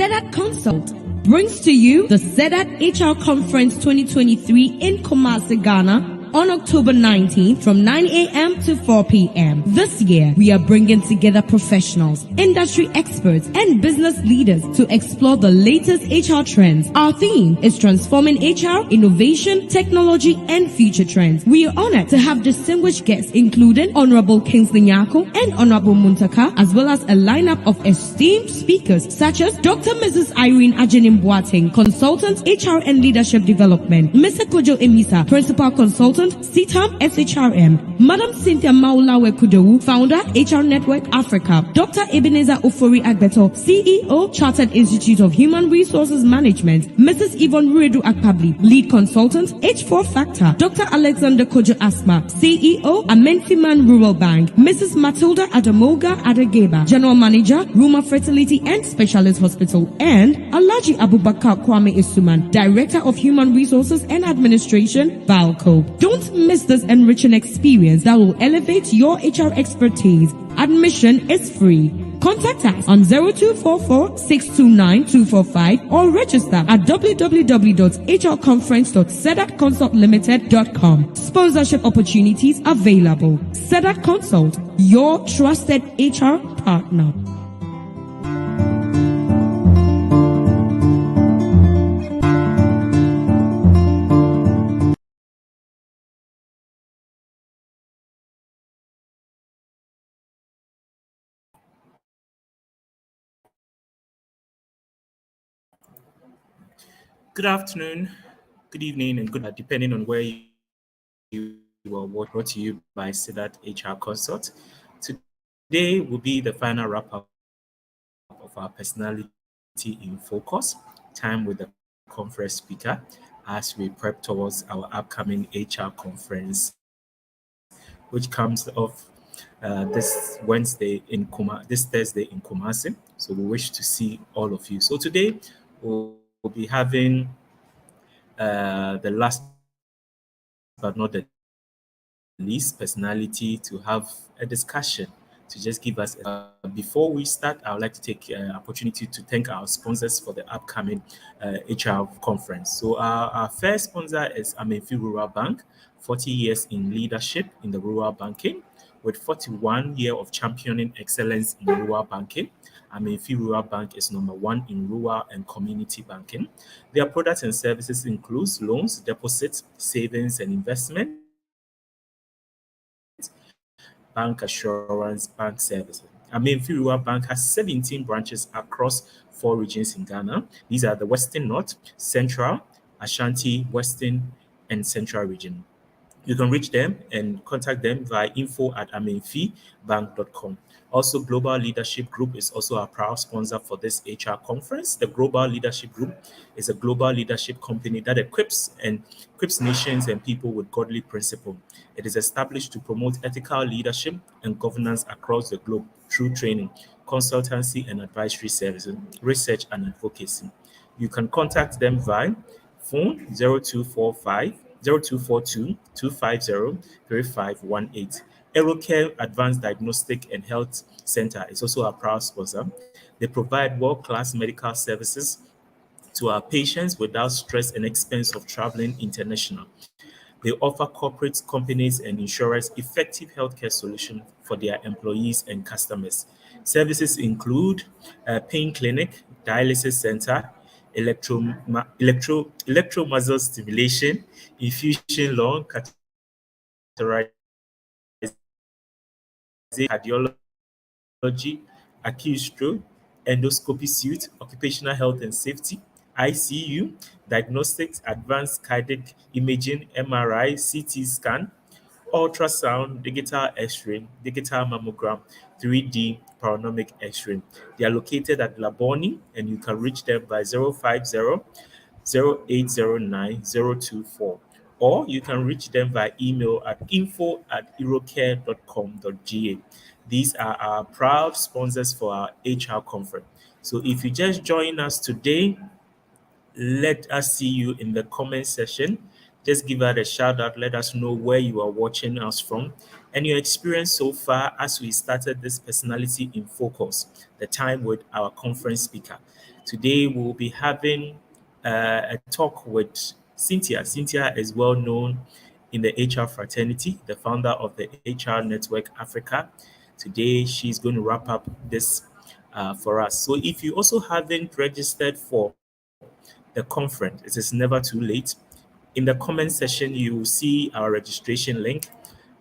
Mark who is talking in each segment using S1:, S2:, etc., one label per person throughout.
S1: SEDAT Consult brings to you the SEDAT HR Conference 2023 in Kumasi, Ghana, on October 19th from 9 a.m. to 4 p.m. This year, we are bringing together professionals, industry experts, and business leaders to explore the latest HR trends. Our theme is Transforming HR, Innovation, Technology, and Future Trends. We are honored to have distinguished guests, including Honorable Kingsley Nyako and Honorable Muntaka, as well as a lineup of esteemed speakers such as Dr. Mrs. Irene Ajenim Boateng, Consultant, HR and Leadership Development, Mr. Kojo Emisa, Principal Consultant, CTAM SHRM, Madam Cynthia Maulawe Kudewu, Founder, HR Network Africa, Dr. Ebenezer Ofori Agbeto, CEO, Chartered Institute of Human Resources Management, Mrs. Yvonne Ruedu Akpabli, Lead Consultant, H4 Factor, Dr. Alexander Kojo Asma, CEO, Amenfiman Rural Bank, Mrs. Matilda Adamoga Adegeba, General Manager, Ruma Fertility and Specialist Hospital, and Alaji Abubakar Kwame Isuman, Director of Human Resources and Administration, Valco. Don't miss this enriching experience that will elevate your HR expertise. Admission is free. Contact us on 0244-629-245 or register at www.hrconference.sedatconsultlimited.com. Sponsorship opportunities available. SEDAT Consult, your trusted HR partner.
S2: Good afternoon, good evening, and good depending on where you are. Brought to you by SEDAT HR Consult. Today will be the final wrap-up of our Personality in Focus time with the conference speaker as we prep towards our upcoming HR conference, which comes off this Thursday in Kumasi. So we wish to see all of you. So today we'll be having the last but not the least personality to have a discussion to just give us before we start. I would like to take opportunity to thank our sponsors for the upcoming HR conference. So our first sponsor is Amenfi Rural Bank, 40 years in leadership in the rural banking with 41 years of championing excellence in rural banking. Amenfi Rural Bank is number one in rural and community banking. Their products and services include loans, deposits, savings and investment, bank assurance, bank services. Amenfi Rural Bank has 17 branches across 4 regions in Ghana. These are the Western North, Central, Ashanti, Western, and Central region. You can reach them and contact them via info@amenfibank.com. Also, Global Leadership Group is also a proud sponsor for this HR conference. The Global Leadership Group is a global leadership company that equips nations and people with godly principles. It is established to promote ethical leadership and governance across the globe through training, consultancy and advisory services, research and advocacy. You can contact them via phone 0242-250-3518. AeroCare Advanced Diagnostic and Health Center is also a proud sponsor. They provide world-class medical services to our patients without stress and expense of traveling international. They offer corporate companies and insurers effective healthcare solutions for their employees and customers. Services include pain clinic, dialysis center, electromuscle stimulation, infusion lung, catheterization, cardiology, acute stroke, endoscopy suite, occupational health and safety, ICU, diagnostics, advanced cardiac imaging, MRI, CT scan, ultrasound, digital X-ray, digital mammogram, 3D panoramic X-ray. They are located at Laboni, and you can reach them by 050-0809-024. Or you can reach them by email at info@eurocare.com.ga. These are our proud sponsors for our HR conference. So if you just join us today, let us see you in the comment section. just give us a shout out. Let us know where you are watching us from and your experience so far as we started this Personality in Focus, the time with our conference speaker. Today, we'll be having a talk with Cynthia. Cynthia is well known in the HR fraternity, the founder of the HR Network Africa. Today, she's going to wrap up this for us. So, if you also haven't registered for the conference, it is never too late. In the comment section, you will see our registration link.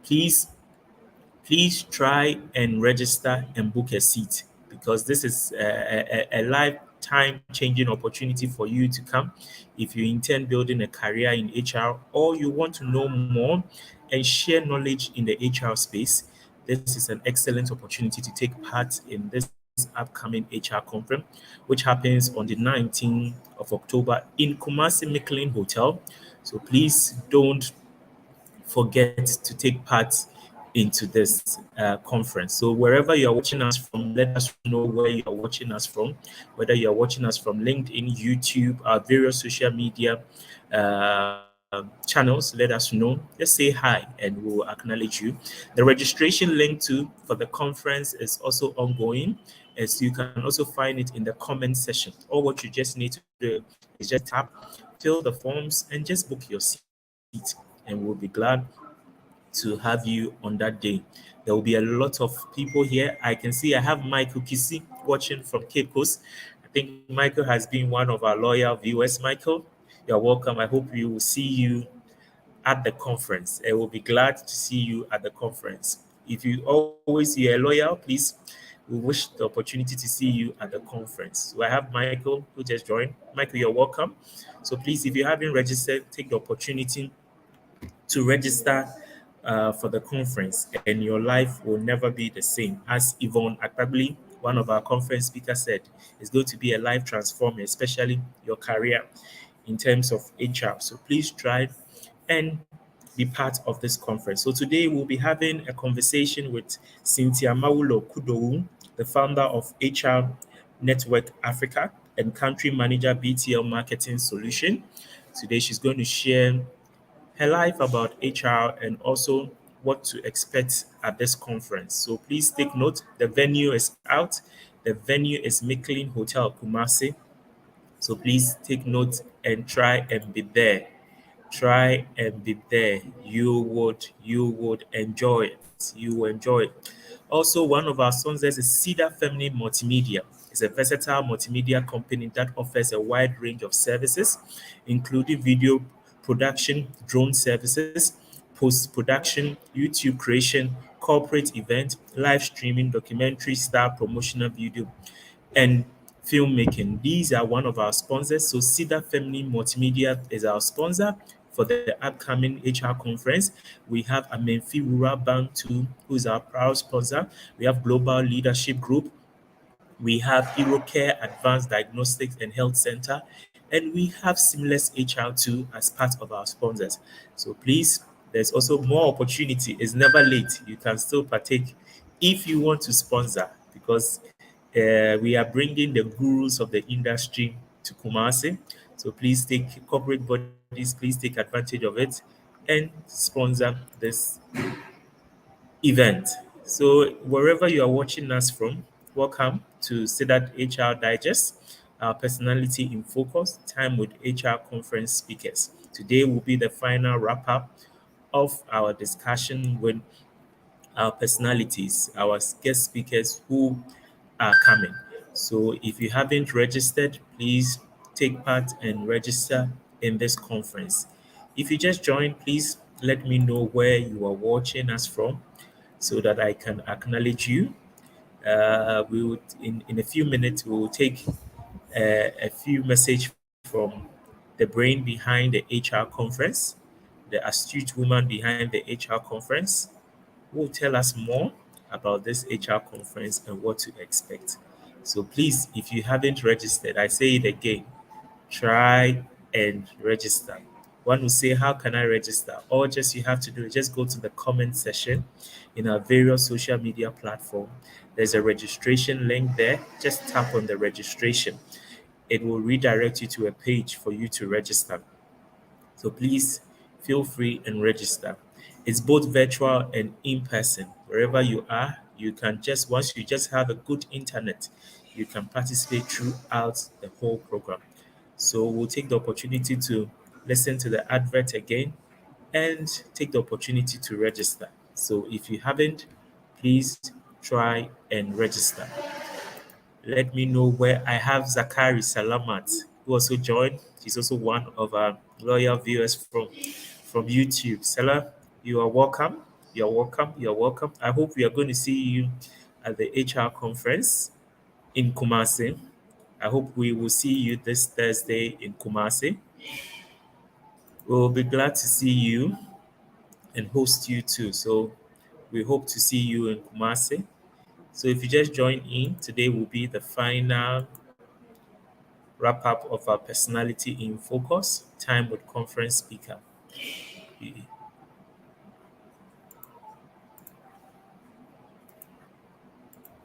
S2: Please try and register and book a seat because this is a lifetime changing opportunity for you to come if you intend building a career in HR or you want to know more and share knowledge in the HR space. This is an excellent opportunity to take part in this upcoming HR conference, which happens on the 19th of October in Kumasi Micklin Hotel. So please don't forget to take part into this conference. So wherever you are watching us from, let us know where you are watching us from, whether you are watching us from LinkedIn, YouTube, our various social media channels. Let us know. Just say hi and we'll acknowledge you. The registration link for the conference is also ongoing, as you can also find it in the comment section. All what you just need to do is just tap, fill the forms, and just book your seat. And we'll be glad to have you on that day. There will be a lot of people here. I can see I have Michael Kisi watching from Cape Coast. I think Michael has been one of our loyal viewers. Michael, you're welcome. I hope we will see you at the conference. I will be glad to see you at the conference. If you always you're loyal, please, we wish the opportunity to see you at the conference. So I have Michael who just joined. Michael, you're welcome. So please, if you haven't registered, take the opportunity to register for the conference, and your life will never be the same. As Yvonne Akpabli, one of our conference speakers, said, it's going to be a life transformer, especially your career in terms of HR. So please try and be part of this conference. So today we'll be having a conversation with Cynthia Mawulo Kudowu, the founder of HR Network Africa and country manager BTL Marketing Solution. Today she's going to share her life about HR and also what to expect at this conference. So please take note, the venue is out. The venue is Micklin Hotel, Kumasi. So please take note and try and be there. Try and be there. You would enjoy it. You will enjoy it. Also, one of our sponsors is Cedar Family Multimedia. It's a versatile multimedia company that offers a wide range of services, including video production, drone services, post-production, YouTube creation, corporate event, live streaming, documentary style, promotional video, and filmmaking. These are one of our sponsors. So Cedar Family Multimedia is our sponsor for the upcoming HR conference. We have Amenfi Rural Bank too, who is our proud sponsor. We have Global Leadership Group. We have HeroCare Advanced Diagnostics and Health Center, and we have Seamless HR too as part of our sponsors. So please, there's also more opportunity. It's never late. You can still partake if you want to sponsor, because we are bringing the gurus of the industry to Kumasi. So please take corporate bodies, please take advantage of it and sponsor this event. So wherever you are watching us from, welcome to Sedat HR Digest, our Personality in Focus, Time with HR conference speakers. Today will be the final wrap up of our discussion with our personalities, our guest speakers who are coming. So if you haven't registered, please take part and register in this conference. If you just joined, please let me know where you are watching us from so that I can acknowledge you. We would in a few minutes we will take a few messages from the brain behind the HR conference, the astute woman behind the HR conference, who will tell us more about this HR conference and what to expect. So please, if you haven't registered, I say it again, try and register. One will say, how can I register? All just you have to do is just go to the comment section in our various social media platform. There's a registration link there. Just tap on the registration. It will redirect you to a page for you to register. So please, feel free and register. It's both virtual and in person. Wherever you are, you can just, once you just have a good internet, you can participate throughout the whole program. So we'll take the opportunity to listen to the advert again and take the opportunity to register. So if you haven't, please try and register. Let me know where I have Zakari Salamat, who also joined. He's also one of our loyal viewers from YouTube. Salah, you are welcome. You're welcome. You're welcome. I hope we are going to see you at the HR conference in Kumasi. I hope we will see you this Thursday in Kumasi. We'll be glad to see you and host you too. So we hope to see you in Kumasi. So if you just join in, today will be the final wrap up of our Personality in Focus time with conference speaker.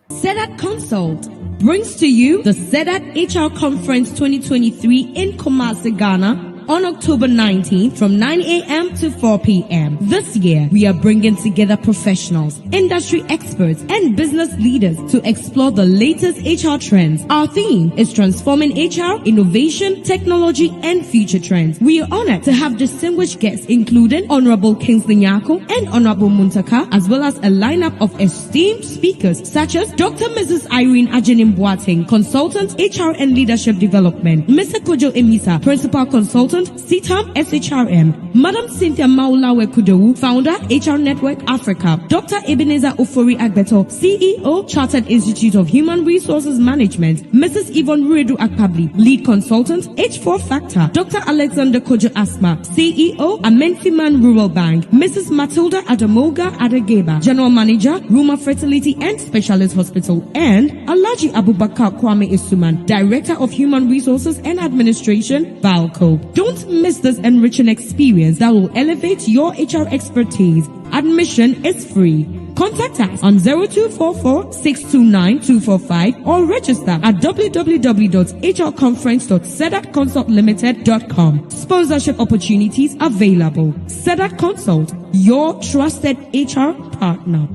S1: SEDAT Consult brings to you the SEDAT HR Conference 2023 in Kumasi, Ghana, on October 19th from 9 a.m. to 4 p.m. This year, we are bringing together professionals, industry experts, and business leaders to explore the latest HR trends. Our theme is transforming HR, innovation, technology, and future trends. We are honored to have distinguished guests, including Honorable Kingsley Nyako and Honorable Muntaka, as well as a lineup of esteemed speakers such as Dr. Mrs. Irene Ajenim Boateng, Consultant, HR and Leadership Development, Mr. Kojo Emisa, Principal Consultant, CTAM SHRM, Madam Cynthia Maulawe Kudowu, Founder, HR Network Africa, Dr. Ebenezer Ofori Agbeto, CEO, Chartered Institute of Human Resources Management, Mrs. Yvonne Ruedu Akpabli, Lead Consultant, H4 Factor, Dr. Alexander Kojo Asma, CEO, Amenfiman Rural Bank, Mrs. Matilda Adamoga Adegeba, General Manager, Ruma Fertility and Specialist Hospital, and Alaji Abubakar Kwame Isuman, Director of Human Resources and Administration, Valco. Don't miss this enriching experience that will elevate your HR expertise. Admission is free. Contact us on 0244-629-245 or register at www.hrconference.sedatconsultlimited.com. Sponsorship opportunities available. SEDAT Consult, your trusted HR partner.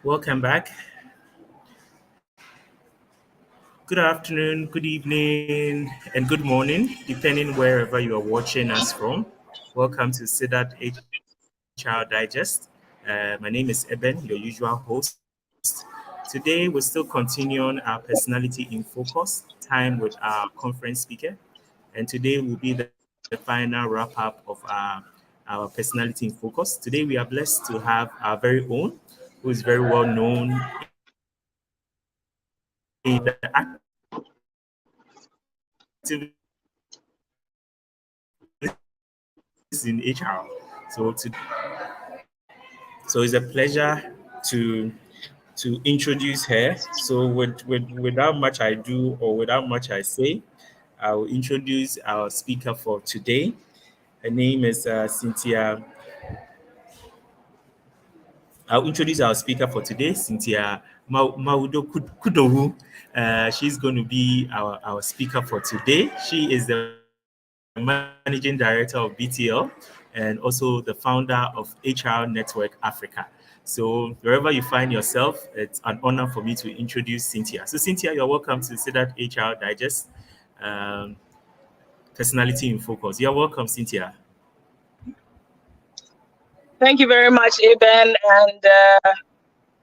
S2: Welcome back. Good afternoon, good evening, and good morning, depending wherever you are watching us from. Welcome to SEDAT HR Digest. My name is Eben, your usual host. Today, we're still continuing our Personality in Focus time with our conference speaker. And today will be the final wrap up of our Personality in Focus. Today, we are blessed to have our very own, who is very well known in the activities in HR. So it's a pleasure to introduce her. So without much ado or without much I say, I will introduce our speaker for today. Her name is Cynthia. I'll introduce our speaker for today, Cynthia Maudo Kudowu. She's going to be our speaker for today. She is the Managing Director of BTL and also the founder of HR Network Africa. So wherever you find yourself, it's an honor for me to introduce Cynthia. So Cynthia, you're welcome to SEDAT HR Digest, Personality in Focus. You're welcome, Cynthia.
S3: Thank you very much, Eben, and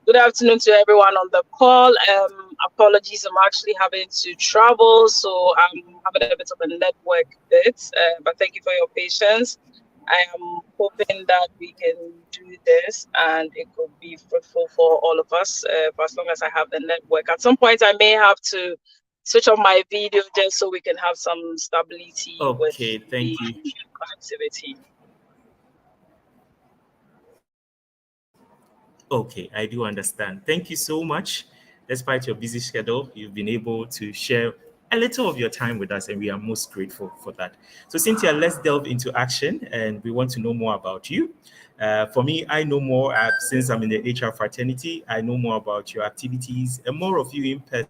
S3: Good afternoon to everyone on the call. Apologies, I'm actually having to travel, so I'm having a bit of a network bit, but thank you for your patience. I am hoping that we can do this and it could be fruitful for all of us for as long as I have the network. At some point, I may have to switch off my video just so we can have some stability with
S2: thank you.
S3: connectivity.
S2: Okay, I do understand. Thank you so much. Despite your busy schedule, you've been able to share a little of your time with us, and we are most grateful for that. So, Cynthia, let's delve into action, and we want to know more about you. For me, I know more since I'm in the HR fraternity. I know more about your activities and more of you in person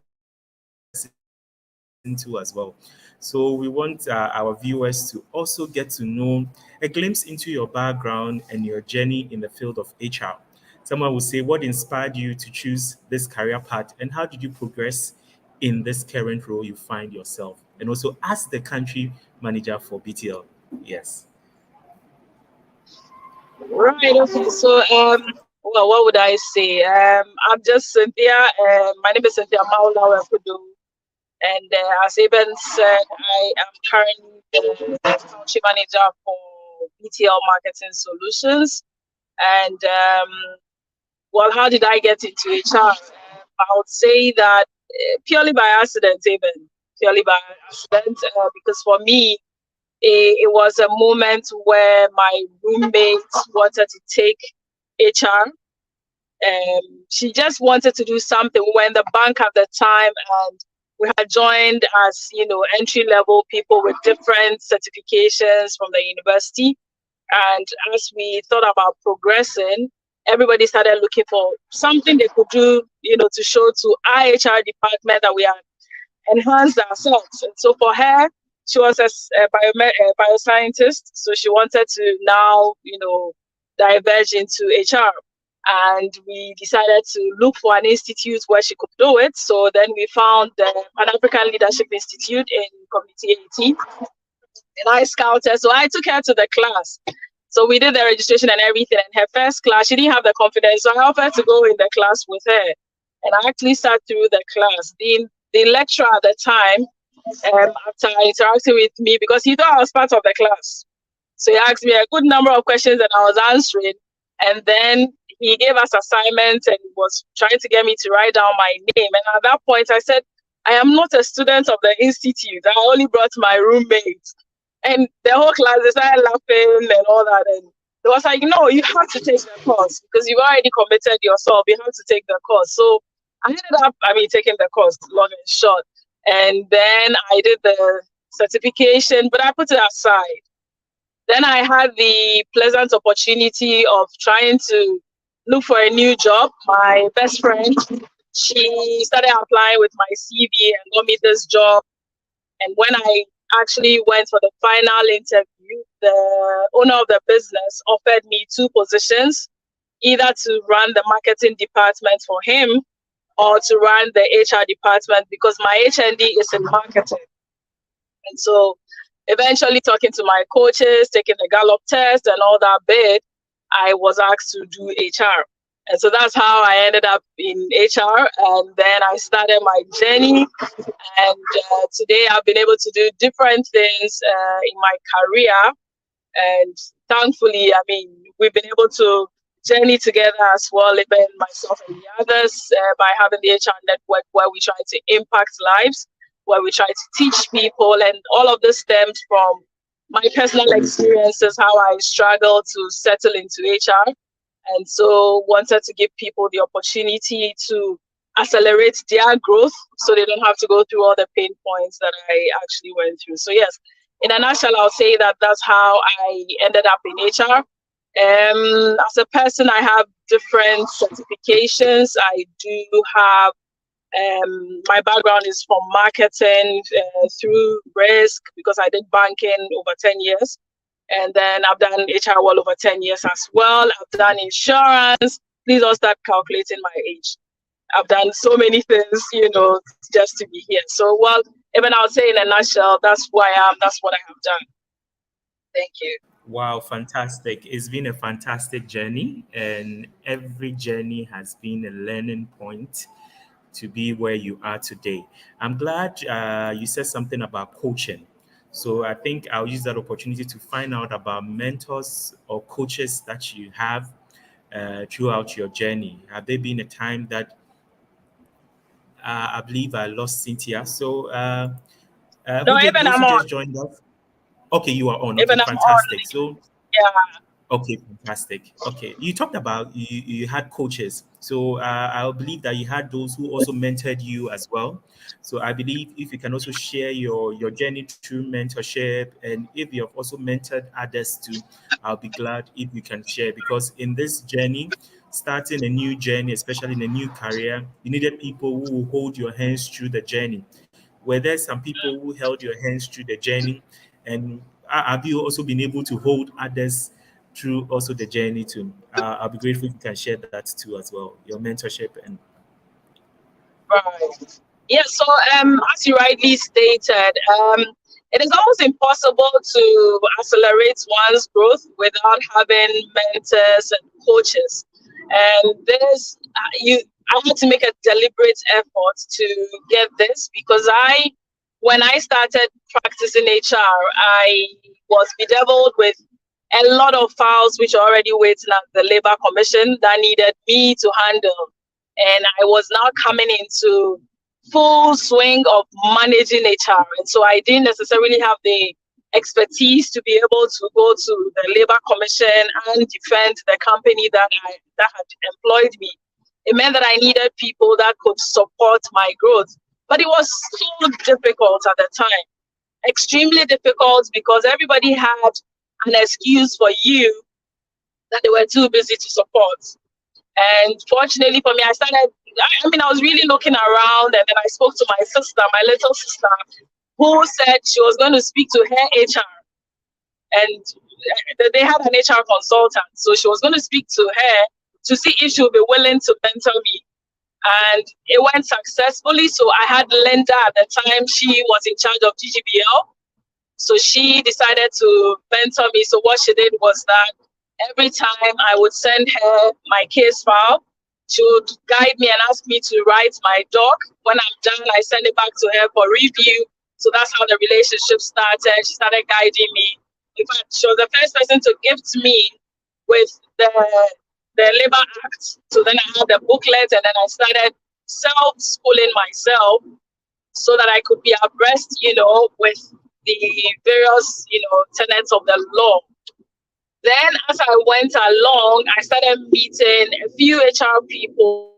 S2: too as well. So, we want our viewers to also get to know a glimpse into your background and your journey in the field of HR. Someone will say, what inspired you to choose this career path, and how did you progress in this current role you find yourself? And also, as the country manager for BTL. Yes.
S3: Right. Okay. So, well, what would I say? I'm just Cynthia. My name is Cynthia Maula Wekudu. And as Eben said, I am currently the country manager for BTL Marketing Solutions. And well, how did I get into HR? I would say that purely by accident, even purely by accident, because for me, it was a moment where my roommate wanted to take HR. She just wanted to do something. We were in the bank at the time, and we had joined as entry level people with different certifications from the university. And as we thought about progressing, everybody started looking for something they could do, to show to our HR department that we had enhanced ourselves. And so for her, she was a bioscientist, so she wanted to now, diverge into HR. And we decided to look for an institute where she could do it. So then we found the Pan-African Leadership Institute in Community 18. And I scouted, so I took her to the class. So we did the registration and everything. And her first class, she didn't have the confidence, so I offered to go in the class with her. And I actually sat through the class. The lecturer at the time, after interacting with me, because he thought I was part of the class, so he asked me a good number of questions and I was answering. And then he gave us assignments and was trying to get me to write down my name. And at that point, I said, I am not a student of the institute. I only brought my roommate. And the whole class, they started laughing and all that. And it was like, no, you have to take the course because you've already committed yourself. You have to take the course. So I ended up, taking the course, long and short. And then I did the certification, but I put it aside. Then I had the pleasant opportunity of trying to look for a new job. My best friend, she started applying with my CV and got me this job. And when I actually went for the final interview, the owner of the business offered me 2 positions, either to run the marketing department for him or to run the HR department, because my HND is in marketing. And so eventually, talking to my coaches, taking the Gallup test and all that bit, I was asked to do HR. And so that's how I ended up in HR. And then I started my journey. And today I've been able to do different things in my career. And thankfully, we've been able to journey together as well, even myself and the others, by having the HR network where we try to impact lives, where we try to teach people. And all of this stems from my personal experiences, how I struggled to settle into HR. And so wanted to give people the opportunity to accelerate their growth so they don't have to go through all the pain points that I actually went through. So yes, in a nutshell, I'll say that that's how I ended up in HR. As a person, I have different certifications. I do have my background is from marketing through risk, because I did banking over 10 years. And then I've done HR well over 10 years as well. I've done insurance. Please don't start calculating my age. I've done so many things, just to be here. So, well, even I'll say in a nutshell, that's who I am. That's what I have done. Thank you.
S2: Wow, fantastic. It's been a fantastic journey, and every journey has been a learning point to be where you are today. I'm glad you said something about coaching. So I think I'll use that opportunity to find out about mentors or coaches that you have throughout your journey. Have there been a time that I believe I lost Cynthia? So,
S3: No,
S2: Huge,
S3: even
S2: those
S3: I'm
S2: who
S3: on.
S2: just joined us, okay, you are on. Okay,
S3: Even I'm on.
S2: fantastic. So,
S3: Yeah.
S2: okay, fantastic. Okay, you talked about you had coaches. So I believe that you had those who also mentored you as well. So I believe if you can also share your journey through mentorship, and if you have also mentored others too, I'll be glad if you can share, because in this journey, starting a new journey, especially in a new career, you needed people who will hold your hands through the journey. Were there some people who held your hands through the journey, and have you also been able to hold others through also the journey too? I'll be grateful if you can share that too as well, your mentorship and
S3: Right. Yeah, so as you rightly stated, it is almost impossible to accelerate one's growth without having mentors and coaches. And this, I had to make a deliberate effort to get this because when I started practicing HR, I was bedeviled with a lot of files which are already waiting at the Labor Commission that needed me to handle, and I was now coming into full swing of managing HR. And so I didn't necessarily have the expertise to be able to go to the Labor Commission and defend the company that had employed me. It meant that I needed people that could support my growth. But it was so difficult at the time, extremely difficult, because everybody had an excuse for you that they were too busy to support. And fortunately for me, I was really looking around, and then I spoke to my sister, my little sister, who said she was going to speak to her HR. And they had an HR consultant. So she was going to speak to her to see if she would be willing to mentor me. And it went successfully. So I had Linda at the time. She was in charge of GGBL. So she decided to mentor me. So what she did was that every time I would send her my case file, she would guide me and ask me to write my doc. When I'm done, I send it back to her for review. So that's how the relationship started. She started guiding me. In fact, she was the first person to gift me with the Labor Act. So then I had the booklet, and then I started self-schooling myself so that I could be abreast, with the various, tenets of the law. Then as I went along, I started meeting a few HR people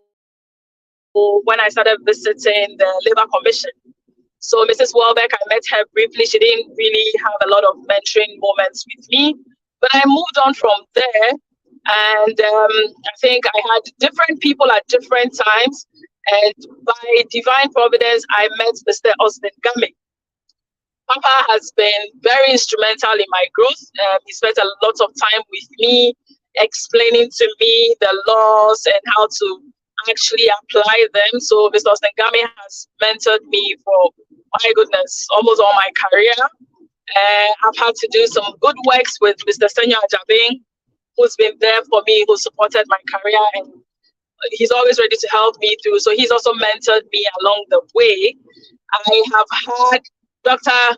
S3: when I started visiting the Labor Commission. So Mrs. Welbeck, I met her briefly. She didn't really have a lot of mentoring moments with me, but I moved on from there. And I think I had different people at different times. And by divine providence, I met Mr. Austin Gummy. Papa has been very instrumental in my growth. He spent a lot of time with me, explaining to me the laws and how to actually apply them. So Mr. Austin Gummy has mentored me for, my goodness, almost all my career. I've had to do some good works with Mr. Senyo Ajabing, who's been there for me, who supported my career, and he's always ready to help me through. So he's also mentored me along the way. I have had Dr.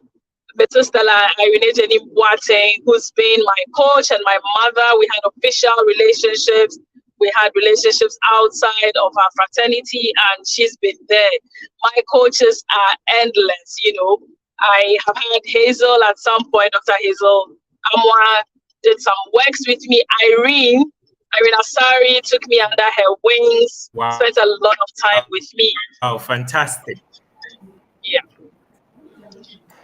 S3: Metustela Irene Jenny Boateng, who's been my coach and my mother. We had official relationships. We had relationships outside of our fraternity, and she's been there. My coaches are endless, I have had Hazel at some point, Dr. Hazel Amwa did some works with me. Irene Asari took me under her wings,
S2: wow,
S3: spent a lot of time with me.
S2: Oh, fantastic.
S3: Yeah.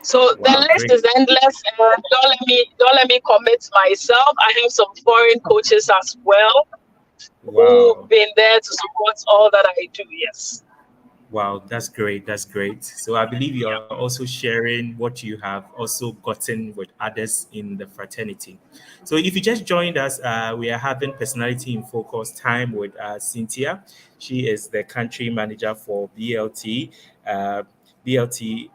S3: So the list is endless. Don't let me commit myself. I have some foreign coaches as well who've been there to support all that I do. Yes.
S2: Wow, that's great. That's great. So I believe you are also sharing what you have also gotten with others in the fraternity. So if you just joined us, we are having Personality in Focus time with Cynthia. She is the country manager for BLT, BLT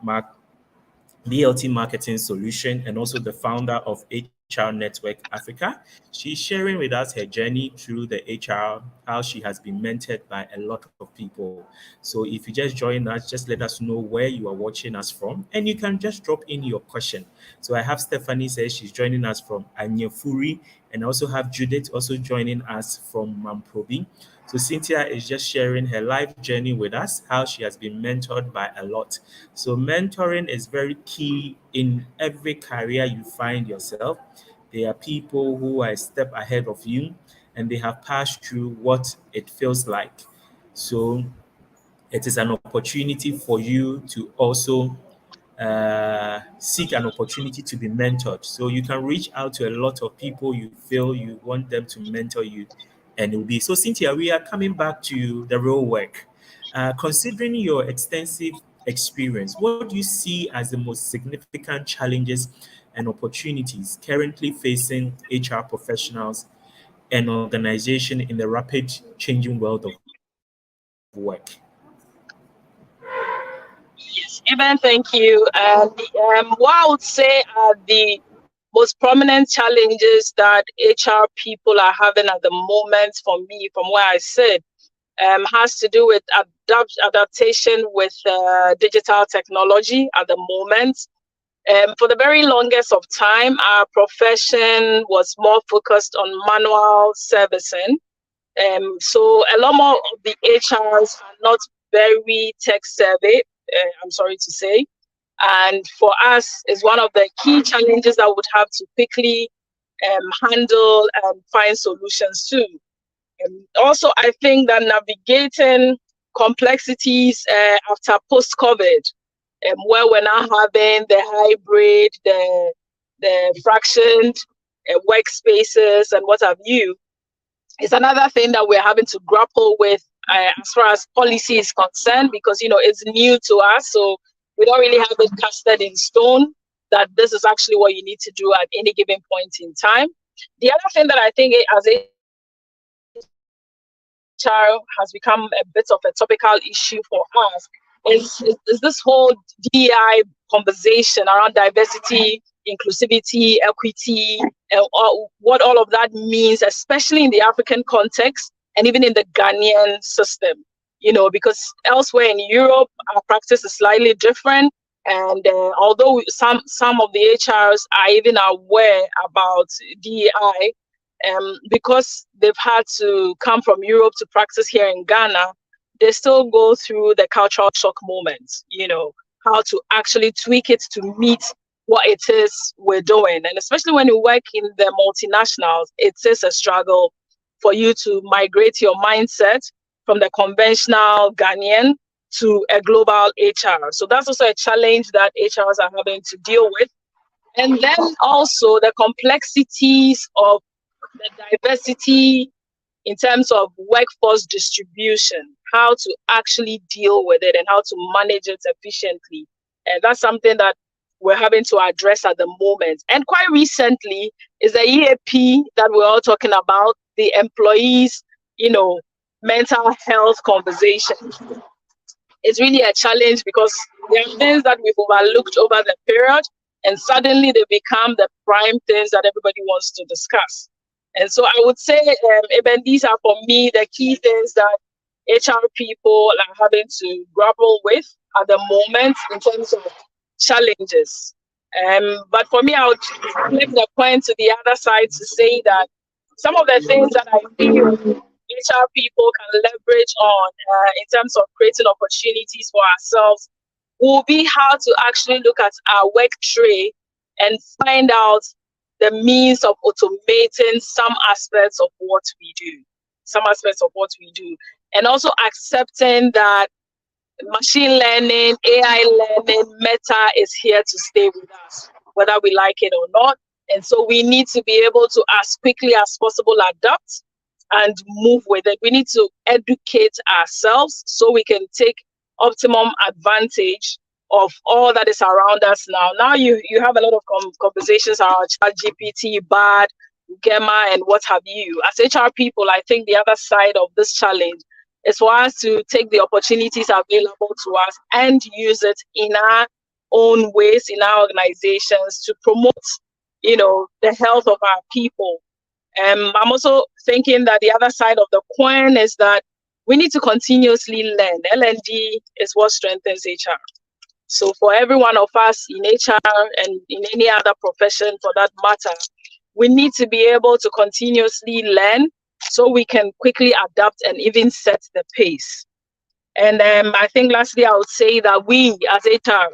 S2: Marketing Solution, and also the founder of HR Network Africa. She's sharing with us her journey through the HR, how she has been mentored by a lot of people. So if you just join us, just let us know where you are watching us from, and you can just drop in your question. So I have Stephanie says she's joining us from Anyafuri, and I also have Judith also joining us from Mamprobi. So Cynthia is just sharing her life journey with us, how she has been mentored by a lot. So mentoring is very key in every career you find yourself. There are people who are a step ahead of you, and they have passed through what it feels like. So it is an opportunity for you to also seek an opportunity to be mentored. So you can reach out to a lot of people you feel you want them to mentor you, and it will be. So Cynthia, we are coming back to the real work. Considering your extensive experience, what do you see as the most significant challenges and opportunities currently facing HR professionals and organization in the rapid changing world of work?
S3: Yes, Eben, thank you. What I would say are the most prominent challenges that HR people are having at the moment for me, from where I sit, has to do with adaptation with digital technology at the moment. For the very longest of time, our profession was more focused on manual servicing. So a lot more of the HRs are not very tech savvy, I'm sorry to say. And for us, is one of the key challenges that we would have to quickly handle and find solutions to. Also, I think that navigating complexities after post-COVID, where we're now having the hybrid, the fractioned workspaces and what have you, is another thing that we're having to grapple with as far as policy is concerned, because it's new to us, so we don't really have it casted in stone that this is actually what you need to do at any given point in time. The other thing that I think as a child has become a bit of a topical issue for us is this whole DEI conversation around diversity, inclusivity, equity, and what all of that means, especially in the African context and even in the Ghanaian system. Because elsewhere in Europe, our practice is slightly different. And although some of the HRs are even aware about DEI, because they've had to come from Europe to practice here in Ghana, they still go through the cultural shock moments, how to actually tweak it to meet what it is we're doing. And especially when you work in the multinationals, it is a struggle for you to migrate your mindset from the conventional Ghanaian to a global HR. So that's also a challenge that HRs are having to deal with. And then also the complexities of the diversity in terms of workforce distribution, how to actually deal with it and how to manage it efficiently. And that's something that we're having to address at the moment. And quite recently is the EAP that we're all talking about, the employees, mental health conversation. It's really a challenge because there are things that we've overlooked over the period, and suddenly they become the prime things that everybody wants to discuss. And so I would say, even these are for me the key things that HR people are having to grapple with at the moment in terms of challenges. But for me, I would flip the point to the other side to say that some of the things that I feel HR people can leverage on in terms of creating opportunities for ourselves will be how to actually look at our work tray and find out the means of automating some aspects of what we do, and also accepting that machine learning, AI learning, Meta is here to stay with us, whether we like it or not. And so we need to be able to, as quickly as possible, adapt and move with it. We need to educate ourselves so we can take optimum advantage of all that is around us now. Now you have a lot of conversations around ChatGPT, BARD, Gemma, and what have you. As HR people, I think the other side of this challenge is for us to take the opportunities available to us and use it in our own ways, in our organizations, to promote the health of our people. I'm also thinking that the other side of the coin is that we need to continuously learn. L&D is what strengthens HR. So for every one of us in HR and in any other profession for that matter, we need to be able to continuously learn so we can quickly adapt and even set the pace. And I think lastly, I would say that we as HR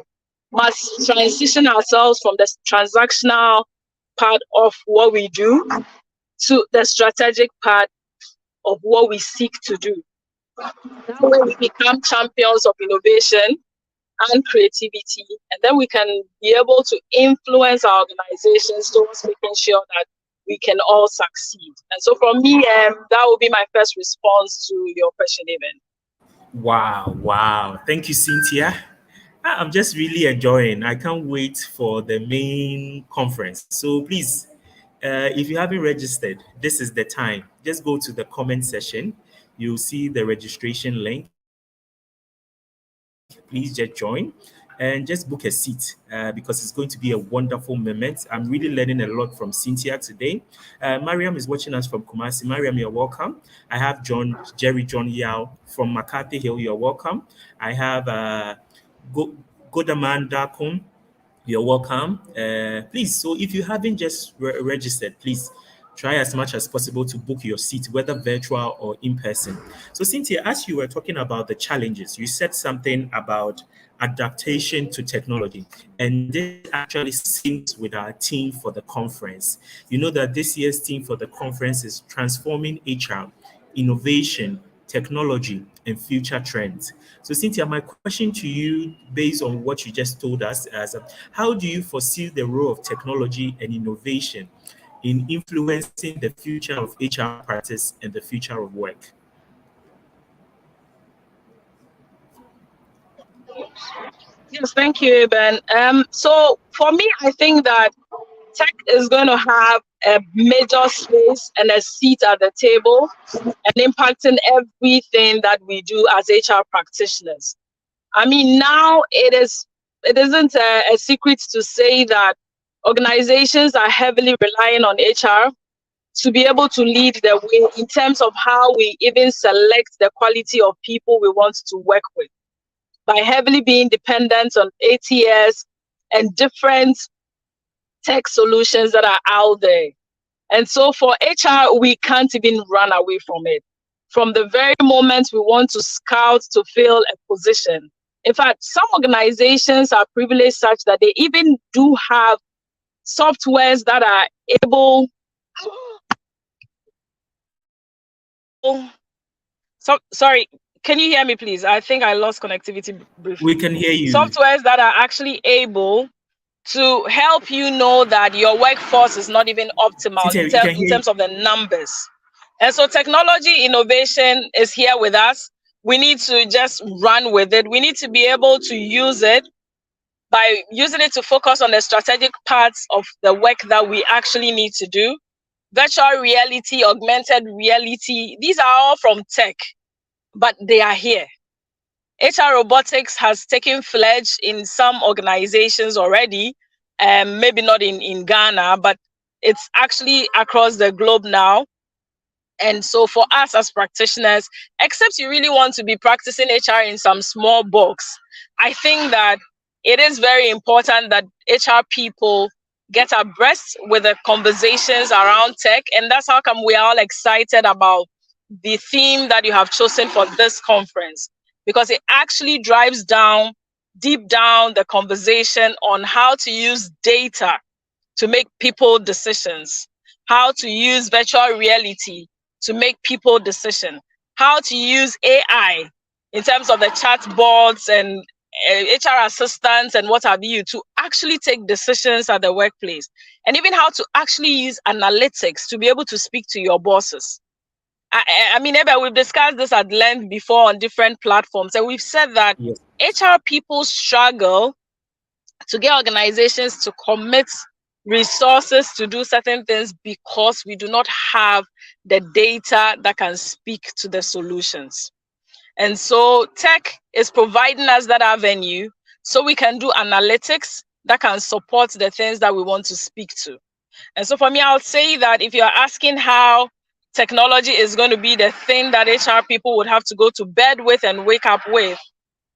S3: must transition ourselves from the transactional part of what we do to the strategic part of what we seek to do. That way we become champions of innovation and creativity, and then we can be able to influence our organizations towards making sure that we can all succeed. And so for me, that would be my first response to your question, even.
S2: Wow. Thank you, Cynthia. I'm just really enjoying. I can't wait for the main conference. So please, if you haven't registered, this is the time. Just go to the comment section. You'll see the registration link. Please just join and just book a seat because it's going to be a wonderful moment. I'm really learning a lot from Cynthia today. Mariam is watching us from Kumasi. Mariam, you're welcome. I have Jerry John Yao from McCarthy Hill. You're welcome. I have Godaman Dakum. You're welcome. Please, so if you haven't just registered, please try as much as possible to book your seat, whether virtual or in person. So Cynthia, as you were talking about the challenges, you said something about adaptation to technology. And this actually syncs with our theme for the conference. You know that this year's theme for the conference is transforming HR, innovation, technology, and future trends. So Cynthia, my question to you, based on what you just told us, is how do you foresee the role of technology and innovation in influencing the future of HR practice and the future of work?
S3: Yes, thank you, Ben. So for me, I think that tech is going to have a major space and a seat at the table and impacting everything that we do as HR practitioners. I mean, now it isn't a secret to say that organizations are heavily relying on HR to be able to lead the way in terms of how we even select the quality of people we want to work with, by heavily being dependent on ATS and different tech solutions that are out there. And so for HR, we can't even run away from it. From the very moment we want to scout to fill a position. In fact, some organizations are privileged such that they even do have softwares that are able. Sorry, can you hear me, please? I think I lost connectivity briefly.
S2: We can hear you.
S3: Softwares that are actually able to help you know that your workforce is not even optimal in terms of the numbers. And so technology innovation is here with us. We need to just run with it. We need to be able to use it by using it to focus on the strategic parts of the work that we actually need to do. Virtual reality, augmented reality, these are all from tech, but they are here. HR robotics has taken fledge in some organizations already, maybe not in Ghana, but it's actually across the globe now. And so for us as practitioners, except you really want to be practicing HR in some small box, I think that it is very important that HR people get abreast with the conversations around tech. And that's how come we are all excited about the theme that you have chosen for this conference, because it actually drives down, deep down the conversation on how to use data to make people decisions, how to use virtual reality to make people decision, how to use AI in terms of the chat boards and HR assistants and what have you to actually take decisions at the workplace, and even how to actually use analytics to be able to speak to your bosses. I mean, Ebe, we've discussed this at length before on different platforms, and we've said that
S2: yes,
S3: HR people struggle to get organizations to commit resources to do certain things because we do not have the data that can speak to the solutions. And so tech is providing us that avenue so we can do analytics that can support the things that we want to speak to. And so for me, I would say that if you're asking how technology is going to be the thing that HR people would have to go to bed with and wake up with,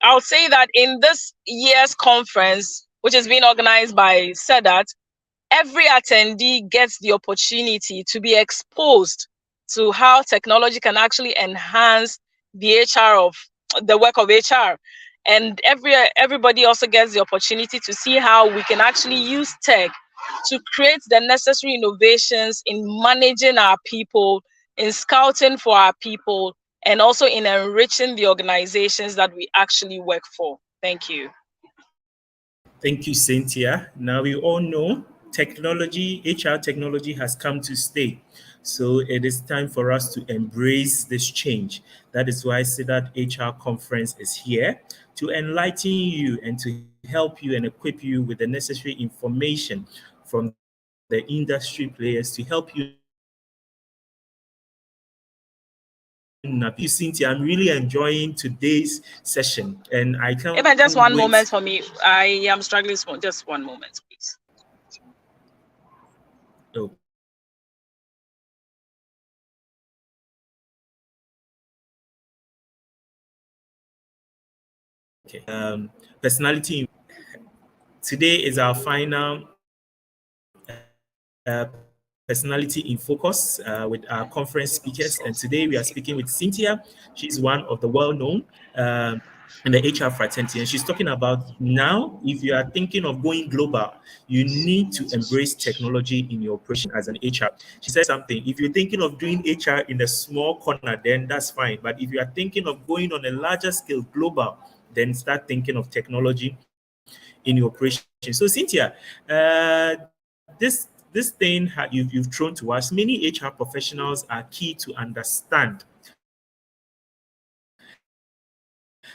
S3: I would say that in this year's conference, which is being organized by SEDAT, every attendee gets the opportunity to be exposed to how technology can actually enhance the work of HR. And everybody also gets the opportunity to see how we can actually use tech to create the necessary innovations in managing our people, in scouting for our people, and also in enriching the organizations that we actually work for. Thank you.
S2: Thank you, Cynthia. Now we all know technology, HR technology has come to stay. So it is time for us to embrace this change. That is why SEDAT HR conference is here to enlighten you and to help you and equip you with the necessary information from the industry players to help you. Cynthia, I'm really enjoying today's session, and I can't.
S3: Even just one
S2: wait.
S3: moment for me. I am struggling. Just 1 moment, please.
S2: Oh. Okay. Personality. Today is our final personality in focus with our conference speakers, and today we are speaking with Cynthia. She's one of the well-known in the HR fraternity, and she's talking about now, if you are thinking of going global, you need to embrace technology in your operation as an HR. She said something, if you're thinking of doing HR in a small corner, then that's fine. But if you are thinking of going on a larger scale global, then start thinking of technology in your operation. So Cynthia, this thing you've thrown to us, many HR professionals are key to understand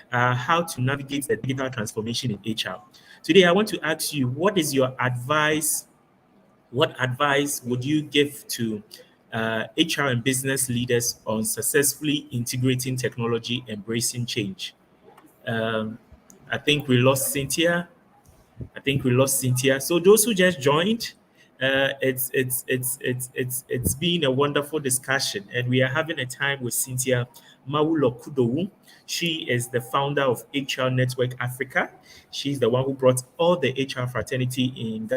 S2: how to navigate the digital transformation in HR. Today, I want to ask you, what is your advice? What advice would you give to HR and business leaders on successfully integrating technology, embracing change? I think we lost Cynthia. So those who just joined, it's been a wonderful discussion, and we are having a time with Cynthia Mawulo Kudowu. She is the founder of HR Network Africa. She's the one who brought all the HR fraternity in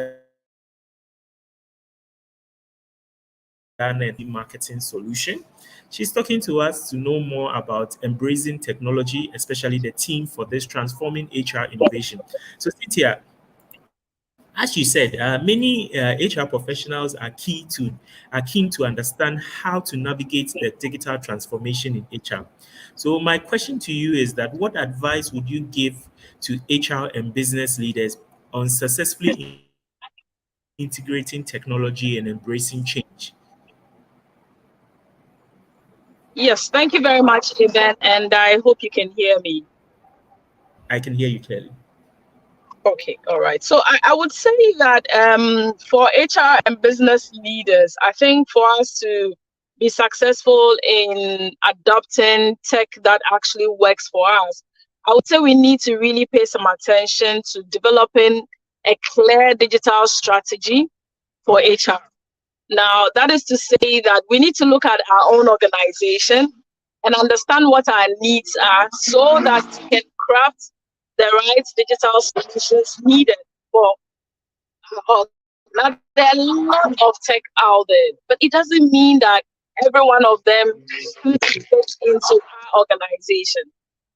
S2: Ghana marketing solution. She's talking to us to know more about embracing technology, especially the team for this transforming HR innovation. So Cynthia, as you said, many HR professionals are keen to understand how to navigate the digital transformation in HR. So my question to you is that what advice would you give to HR and business leaders on successfully integrating technology and embracing change?
S3: Yes, thank you very much, Eben, and I hope you can hear me.
S2: I can hear you clearly.
S3: Okay, all right. So I would say that for HR and business leaders, I think for us to be successful in adopting tech that actually works for us, I would say we need to really pay some attention to developing a clear digital strategy for HR. Now, that is to say that we need to look at our own organization and understand what our needs are so that we can craft the right digital solutions needed for our. Now, there are a lot of tech out there, but it doesn't mean that every one of them should fit into our organization.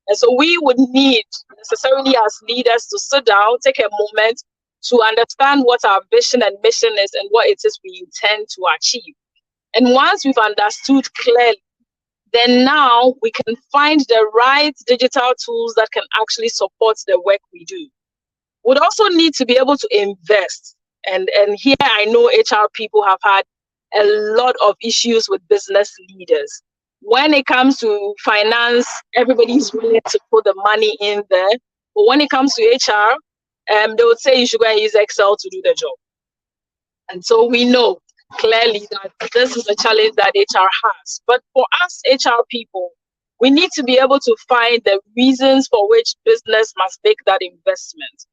S3: And so we would need necessarily as leaders to sit down, take a moment to understand what our vision and mission is and what it is we intend to achieve. And once we've understood clearly, then now we can find the right digital tools that can actually support the work we do. We'd also need to be able to invest. And here I know HR people have had a lot of issues with business leaders. When it comes to finance, everybody's willing to put the money in there. But when it comes to HR, they would say you should go and use Excel to do the job. And so we know clearly that this is a challenge that HR has. But for us HR people, we need to be able to find the reasons for which business must make that investment.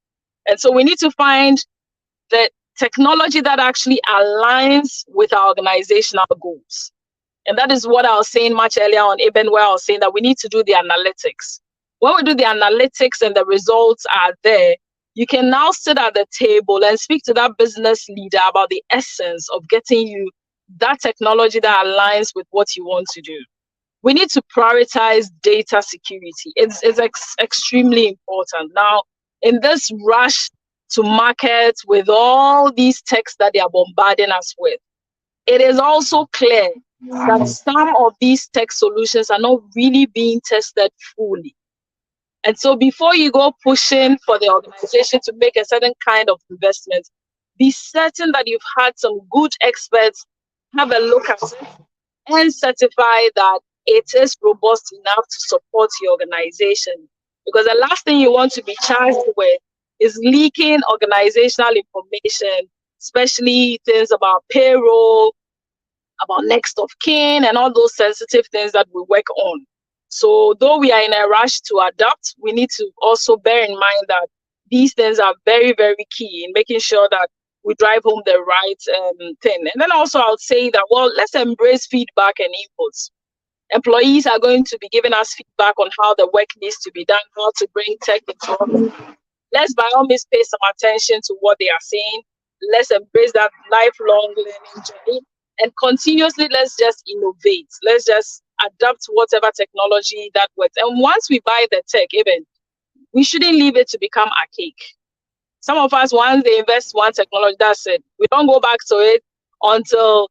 S3: And so we need to find the technology that actually aligns with our organizational goals. And that is what I was saying much earlier on, Eben, where I was saying that we need to do the analytics. When we do the analytics and the results are there, you can now sit at the table and speak to that business leader about the essence of getting you that technology that aligns with what you want to do. We need to prioritize data security. It's extremely important. Now, in this rush to market with all these techs that they are bombarding us with, it is also clear that some of these tech solutions are not really being tested fully. And so before you go pushing for the organization to make a certain kind of investment, be certain that you've had some good experts have a look at it and certify that it is robust enough to support your organization. Because the last thing you want to be charged with is leaking organizational information, especially things about payroll, about next of kin, and all those sensitive things that we work on. So though we are in a rush to adapt, we need to also bear in mind that these things are very, very key in making sure that we drive home the right thing. And then also I would say that, well, let's embrace feedback and inputs. Employees are going to be giving us feedback on how the work needs to be done, how to bring tech into. Let's by all means pay some attention to what they are saying. Let's embrace that lifelong learning journey. And continuously, let's just innovate. Let's just adapt whatever technology that works. And once we buy the tech, even, we shouldn't leave it to become archaic. Some of us, once they invest one technology, that's it. We don't go back to it until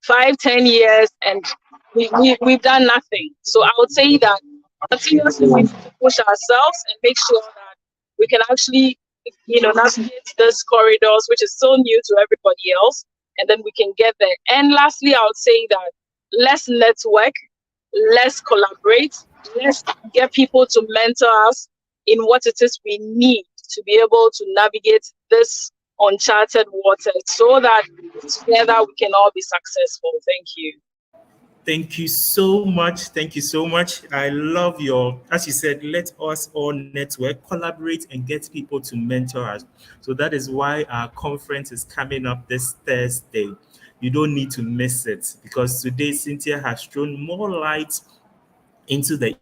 S3: 5-10 years, and we've done nothing. So I would say that continuously we need to push ourselves and make sure that we can actually, navigate these corridors, which is so new to everybody else, and then we can get there. And lastly, I would say that let's network, let's collaborate, let's get people to mentor us in what it is we need to be able to navigate this uncharted water so that together we can all be successful. Thank you.
S2: Thank you so much. Thank you so much. I love as you said, let us all network, collaborate, and get people to mentor us. So that is why our conference is coming up this Thursday. You don't need to miss it, because today Cynthia has thrown more light into the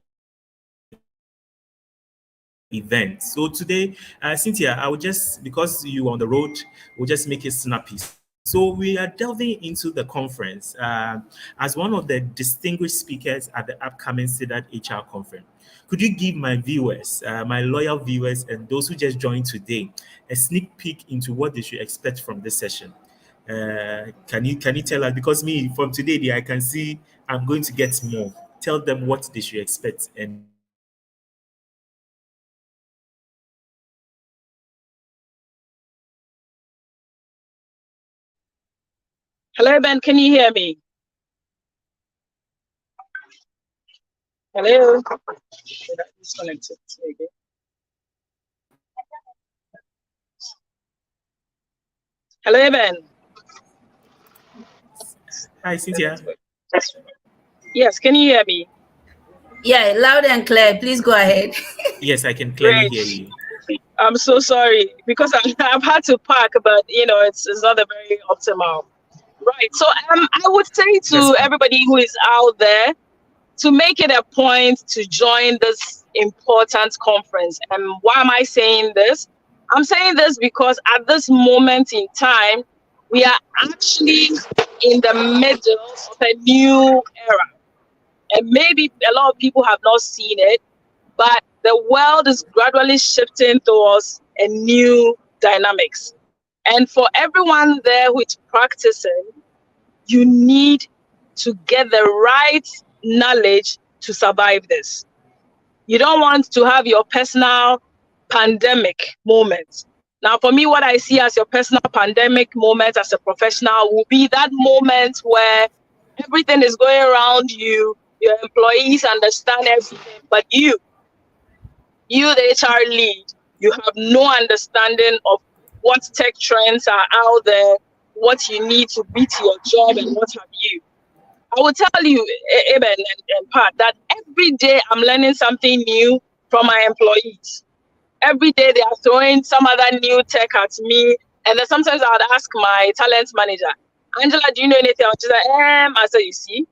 S2: event. So today, Cynthia, I will just, because you're on the road, we'll just make it snappy. So we are delving into the conference as one of the distinguished speakers at the upcoming CEDAT HR conference. Could you give my viewers, my loyal viewers, and those who just joined today, a sneak peek into what they should expect from this session? Can you tell us? Because me, from today, I can see I'm going to get more. Tell them what they should expect. And
S3: Hello, Ben, can you hear me? Hello? Disconnected. Hello, Ben.
S2: Hi, Cynthia.
S3: Yes, can you hear me?
S4: Yeah, loud and clear. Please go ahead.
S2: Yes, I can clearly hear you.
S3: I'm so sorry because I've had to park, but it's not a very optimal. Right. So I would say to everybody who is out there to make it a point to join this important conference. And why am I saying this? I'm saying this because at this moment in time, we are actually in the middle of a new era. And maybe a lot of people have not seen it, but the world is gradually shifting towards a new dynamics. And for everyone there who is practicing, you need to get the right knowledge to survive this. You don't want to have your personal pandemic moment. Now, for me, what I see as your personal pandemic moment as a professional will be that moment where everything is going around you, your employees understand everything, but you, the HR lead, you have no understanding of what tech trends are out there, what you need to beat your job, and what have you. I will tell you, Eben and Pat, that every day I'm learning something new from my employees. Every day they are throwing some other new tech at me. And then sometimes I would ask my talent manager, Angela, do you know anything? She's like, I said, you see,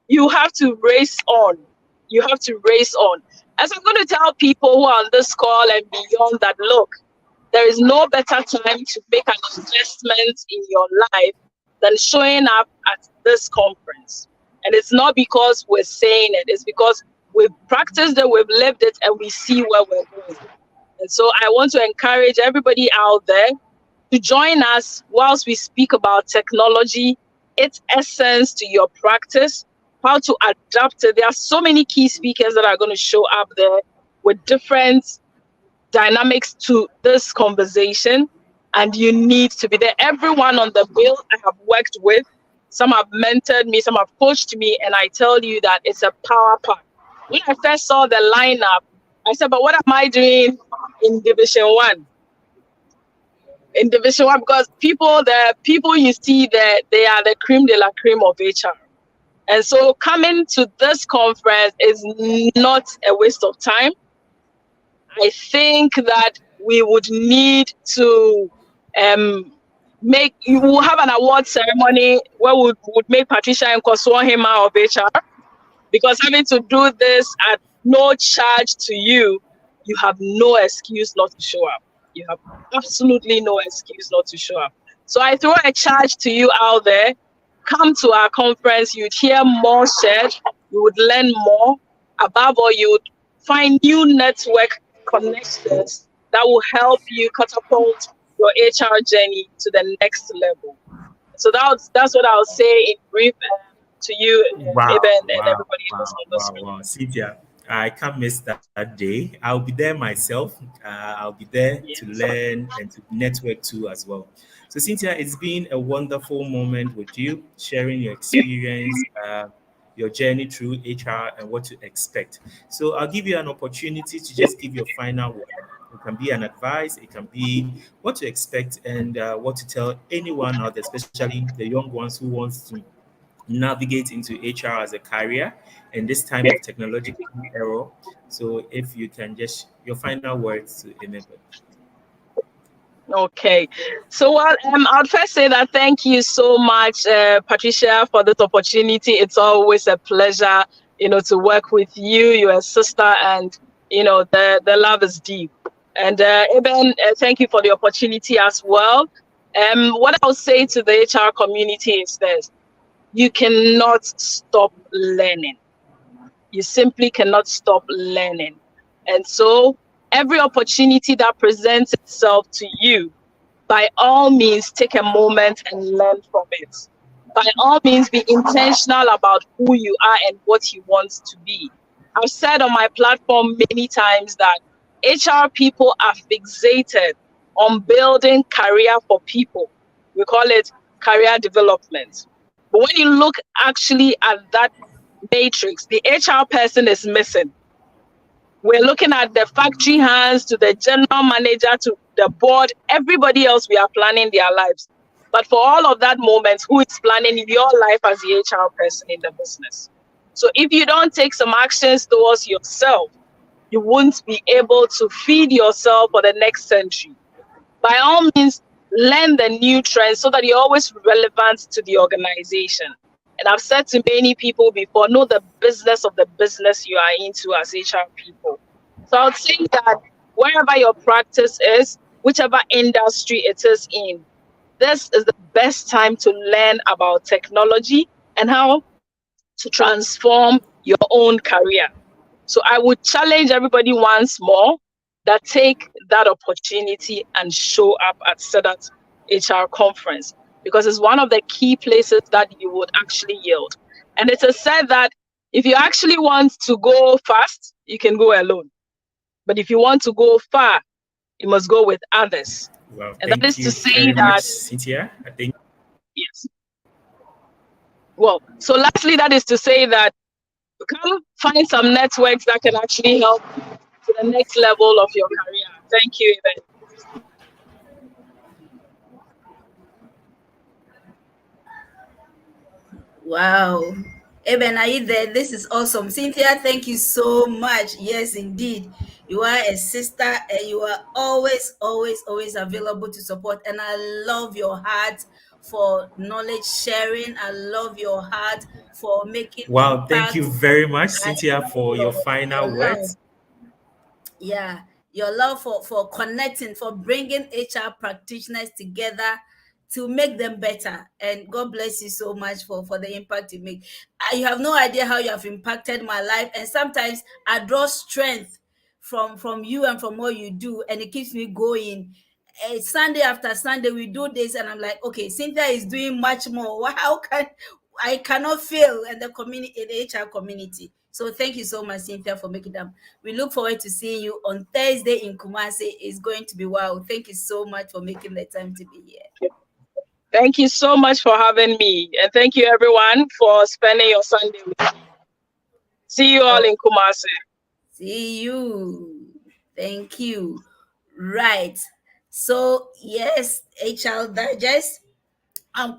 S3: you have to race on. You have to race on. As I'm going to tell people who are on this call and beyond that, look, there is no better time to make an investment in your life than showing up at this conference. And it's not because we're saying it, it's because we've practiced it, we've lived it, and we see where we're going. And so I want to encourage everybody out there to join us whilst we speak about technology, its essence to your practice, how to adapt it. There are so many key speakers that are going to show up there with different dynamics to this conversation, and you need to be there. Everyone on the bill I have worked with, some have mentored me, some have coached me, and I tell you that it's a power pack. When I first saw the lineup, I said, but what am I doing in Division 1? In Division 1, because the people you see there, they are the cream de la cream of HR. And so coming to this conference is not a waste of time. I think that we would need to you will have an award ceremony where we would make Patricia and Nkoswahima of HR, because having to do this at no charge to you, you have no excuse not to show up. You have absolutely no excuse not to show up. So I throw a charge to you out there. Come to our conference, you'd hear more shared, you would learn more. Above all, you would find new network connections that will help you catapult your HR journey to the next level. So that's what I'll say in brief to you, Eben, and everybody else on the screen.
S2: Wow, Cynthia, I can't miss that day. I'll be there myself. I'll be there to learn and to network too as well. So Cynthia, it's been a wonderful moment with you, sharing your experience, your journey through HR and what to expect. So I'll give you an opportunity to just give your final word. It can be an advice, it can be what to expect and what to tell anyone out there, especially the young ones who wants to navigate into HR as a career in this time of technological era. So if you can just your final words to enable.
S3: Okay, so I'll first say that thank you so much, Patricia, for this opportunity. It's always a pleasure, to work with you. You're a sister, and the love is deep. And Eben, thank you for the opportunity as well. What I'll say to the HR community is this: you cannot stop learning. You simply cannot stop learning, and so every opportunity that presents itself to you, by all means, take a moment and learn from it. By all means, be intentional about who you are and what you want to be. I've said on my platform many times that HR people are fixated on building career for people. We call it career development. But when you look actually at that matrix, the HR person is missing. We're looking at the factory hands to the general manager to the board, everybody else, we are planning their lives. But for all of that moment, who is planning your life as the HR person in the business? So if you don't take some actions towards yourself, you won't be able to feed yourself for the next century. By all means, learn the new trends so that you're always relevant to the organization. And I've said to many people before, know the business of the business you are into as HR people. So I would say that wherever your practice is, whichever industry it is in, this is the best time to learn about technology and how to transform your own career. So I would challenge everybody once more that take that opportunity and show up at SEDAT HR conference, because it's one of the key places that you would actually yield. And it is said that if you actually want to go fast, you can go alone. But if you want to go far, you must go with others.
S2: Well,
S3: and that is to say that
S2: much, Cynthia, I think.
S3: Yes. Well, so lastly, that is to say that come find some networks that can actually help you to the next level of your career. Thank you, Eben.
S4: Wow. Eben, are you there? This is awesome. Cynthia, thank you so much. Yes, indeed. You are a sister, and you are always, always, always available to support. And I love your heart for knowledge sharing. I love your heart for making
S2: Wow, thank you
S4: impact.
S2: very much,
S4: I
S2: Cynthia,
S4: love
S2: for your
S4: your
S2: final
S4: love.
S2: words.
S4: Yeah, your love for connecting, for bringing HR practitioners together to make them better. And God bless you so much for the impact you make. You have no idea how you have impacted my life. And sometimes I draw strength from you and from what you do, and it keeps me going. Sunday after Sunday, we do this, and I'm like, okay, Cynthia is doing much more. How can I cannot fail in the community, in the HR community? So thank you so much, Cynthia, for making them. We look forward to seeing you on Thursday in Kumasi. It's going to be wow. Thank you so much for making the time to be here.
S3: Thank you so much for having me. And thank you, everyone, for spending your Sunday with me. See you all in Kumasi.
S4: See you. Thank you. Right. So, yes, HR Digest.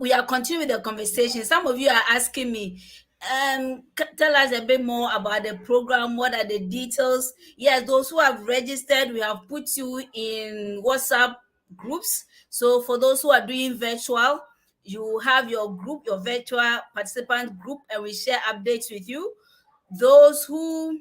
S4: We are continuing the conversation. Some of you are asking me, tell us a bit more about the program. What are the details? Yes, those who have registered, we have put you in WhatsApp groups. So for those who are doing virtual, you have your group, your virtual participant group, and we share updates with you. Those who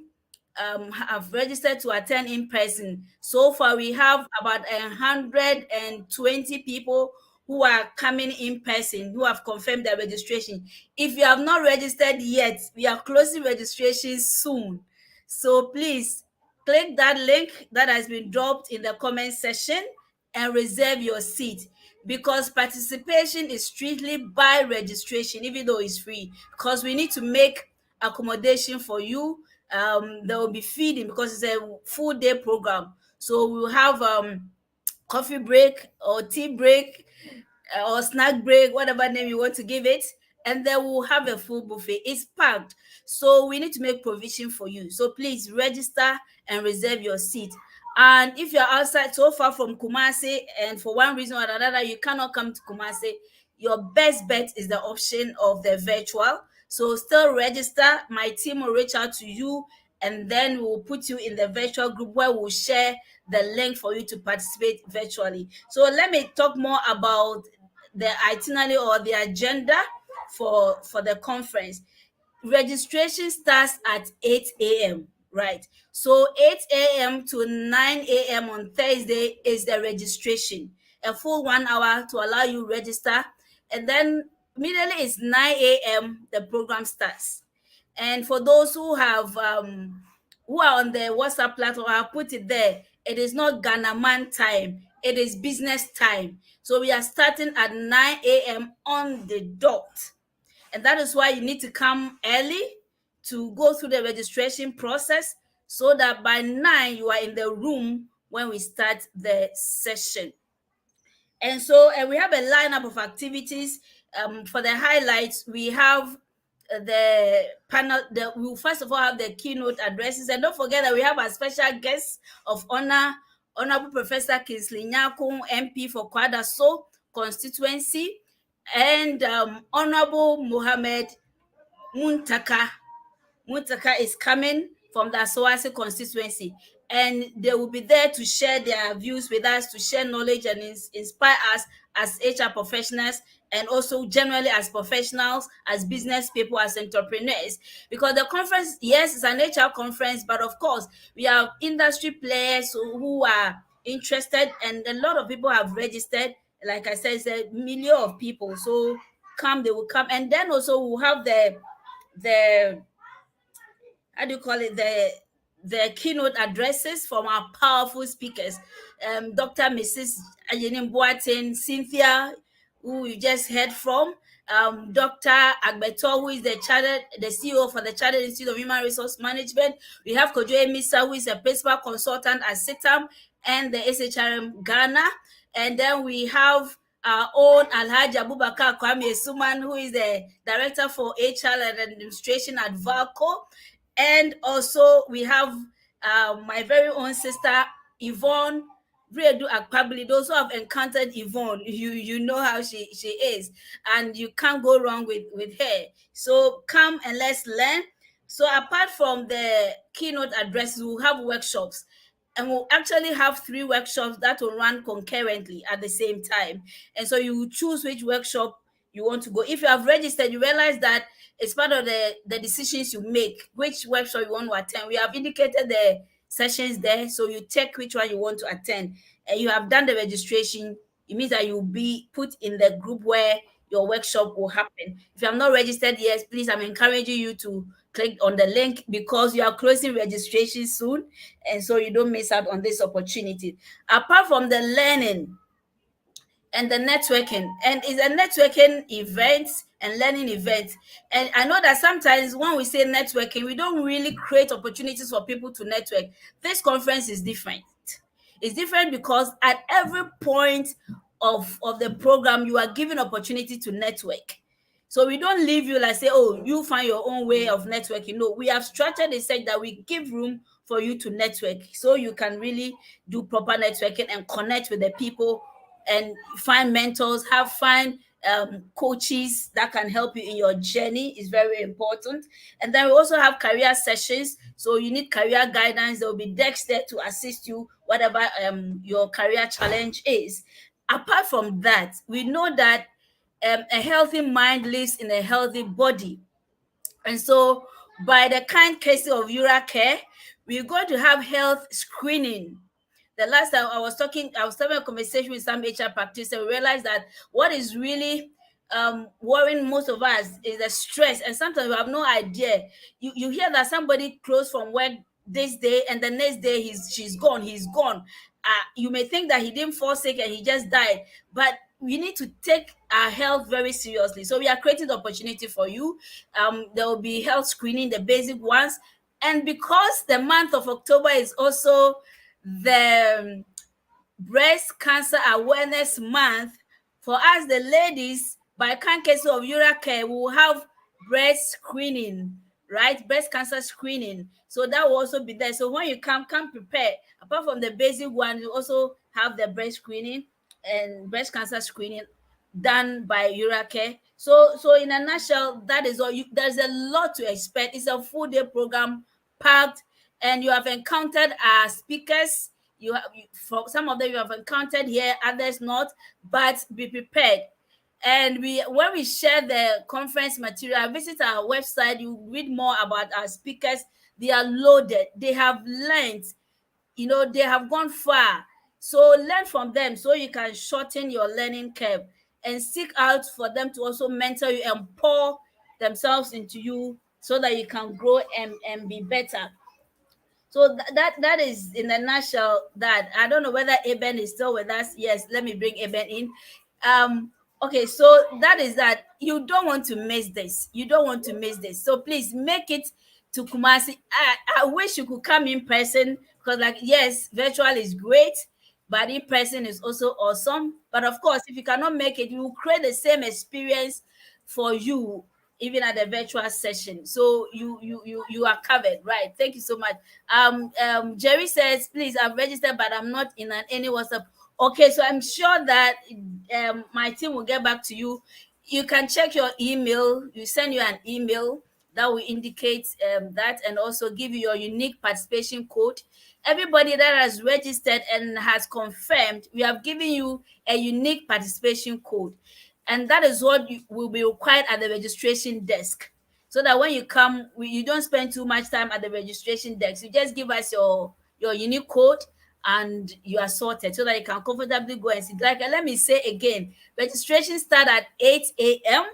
S4: have registered to attend in person, so far we have about 120 people who are coming in person, who have confirmed their registration. If you have not registered yet, we are closing registration soon. So please click that link that has been dropped in the comment section and reserve your seat, because participation is strictly by registration, even though it's free, because we need to make accommodation for you. There will be feeding because it's a full day program. So we'll have coffee break or tea break or snack break, whatever name you want to give it, and then we'll have a full buffet. It's packed, so we need to make provision for you. So please register and reserve your seat. And if you're outside, so far from Kumasi, and for one reason or another you cannot come to Kumasi, your best bet is the option of the virtual. So still register. My team will reach out to you, and then we'll put you in the virtual group where we'll share the link for you to participate virtually. So let me talk more about the itinerary or the agenda for the conference. Registration starts at 8 a.m. Right. So 8 a.m. to 9 a.m. on Thursday is the registration. A full 1 hour to allow you register. And then immediately it's 9 a.m. the program starts. And for those who have who are on the WhatsApp platform, I put it there. It is not Ghana man time. It is business time. So we are starting at 9 a.m. on the dot. And that is why you need to come early to go through the registration process, so that by 9 you are in the room when we start the session. And so we have a lineup of activities. For the highlights, we have the panel. We'll first of all have the keynote addresses. And don't forget that we have a special guest of honor, Honorable Professor Kingsley Nyakun, MP for Kwadaso constituency, and Honorable Mohammed Muntaka. Muntaka is coming from the Asawasi constituency, and they will be there to share their views with us, to share knowledge and inspire us as HR professionals, and also generally as professionals, as business people, as entrepreneurs. Because the conference, yes, it's an HR conference, but of course, we have industry players who are interested, and a lot of people have registered. Like I said, it's a million of people. So they will come. And then also we'll have the how do you call it, the keynote addresses from our powerful speakers, Dr. Mrs. Ayenim Boateng, Cynthia, who you just heard from, Dr. Agbeto, who is the CEO for the Chartered Institute of Human Resource Management. We have Kojo Emisa, who is a principal consultant at CITAM and the SHRM Ghana. And then we have our own Alhaji Abubakar Kwame Suman, who is the Director for HR and Administration at VALCO. And also we have my very own sister, Yvonne Bredu Akpabili. Those who have encountered Yvonne, you know how she is, and you can't go wrong with her. So come and let's learn. So apart from the keynote addresses, we'll have workshops. and we'll actually have 3 workshops that will run concurrently at the same time. And so you choose which workshop you want to go. If you have registered, you realize that it's part of the decisions you make, which workshop you want to attend. We have indicated the sessions there, so you check which one you want to attend, and you have done the registration. It means that you'll be put in the group where your workshop will happen. If you have not registered yet, please, I'm encouraging you to click on the link because you are closing registration soon, and so you don't miss out on this opportunity. Apart from the learning and the networking, and it's a networking event and learning event. And I know that sometimes when we say networking, we don't really create opportunities for people to network. This conference is different. It's different because at every point of the program, you are given opportunity to network. So we don't leave you like say, oh, you find your own way of networking. No, we have structured it such that we give room for you to network so you can really do proper networking and connect with the people and find mentors, find coaches that can help you in your journey is very important. And then we also have career sessions. So you need career guidance. There will be decks there to assist you, whatever your career challenge is. Apart from that, we know that a healthy mind lives in a healthy body. And so, by the kind case of EuraCare, we're going to have health screening. The last time I was having a conversation with some HR practitioner. We realized that what is really worrying most of us is the stress, and sometimes we have no idea. You hear that somebody close from work this day, and the next day he's gone. You may think that he didn't fall sick and he just died, but we need to take our health very seriously. So we are creating the opportunity for you. There will be health screening, the basic ones, and because the month of October is also the breast cancer awareness month, for us the ladies, by kind case of EuraCare, we will have breast screening, right? Breast cancer screening. So that will also be there. So when you come prepared. Apart from the basic one, you also have the breast screening and breast cancer screening done by EuraCare. So in a nutshell, that is all. There's a lot to expect. It's a full day program, packed, and you have encountered our speakers. For some of them you have encountered here, others not, but be prepared. And when we share the conference material, visit our website, you read more about our speakers. They are loaded, they have learned, they have gone far. So learn from them so you can shorten your learning curve, and seek out for them to also mentor you and pour themselves into you so that you can grow and be better. So that is in a nutshell that. I don't know whether Eben is still with us. Yes, let me bring Eben in. Okay, so that is that. You don't want to miss this. You don't want to miss this. So please make it to Kumasi. I wish you could come in person because, like, yes, virtual is great, but in person is also awesome. But of course, if you cannot make it, you will create the same experience for you even at the virtual session. So you are covered, right? Thank you so much. Jerry says, please, I've registered, but I'm not in any WhatsApp. Okay, so I'm sure that my team will get back to you. You can check your email. You send you an email that will indicate that, and also give you your unique participation code. Everybody that has registered and has confirmed, we have given you a unique participation code. And that is what will be required at the registration desk. So that when you come, you don't spend too much time at the registration desk. You just give us your unique code and you are sorted so that you can comfortably go and sit. Like, let me say again, registration starts at 8 a.m.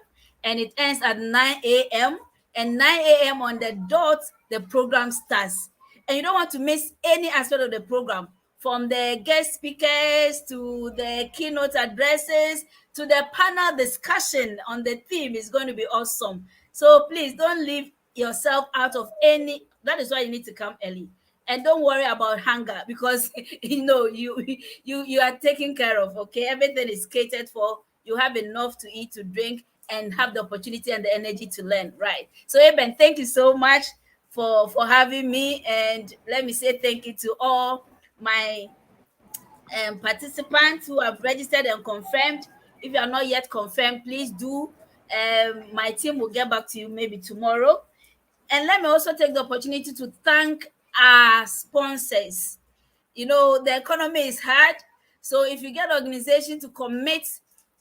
S4: and it ends at 9 a.m. And 9 a.m. on the dot, the program starts. And you don't want to miss any aspect of the program, from the guest speakers to the keynote addresses to the panel discussion on the theme. Is going to be awesome. So please don't leave yourself out of any. That is why you need to come early. And don't worry about hunger, because you are taken care of. Okay, everything is catered for. You have enough to eat, to drink, and have the opportunity and the energy to learn. Right. So Eben, thank you so much for having me, and let me say thank you to all my participants who have registered and confirmed. If you are not yet confirmed, please do. My team will get back to you maybe tomorrow. And let me also take the opportunity to thank our sponsors. You know, the economy is hard. So if you get organization to commit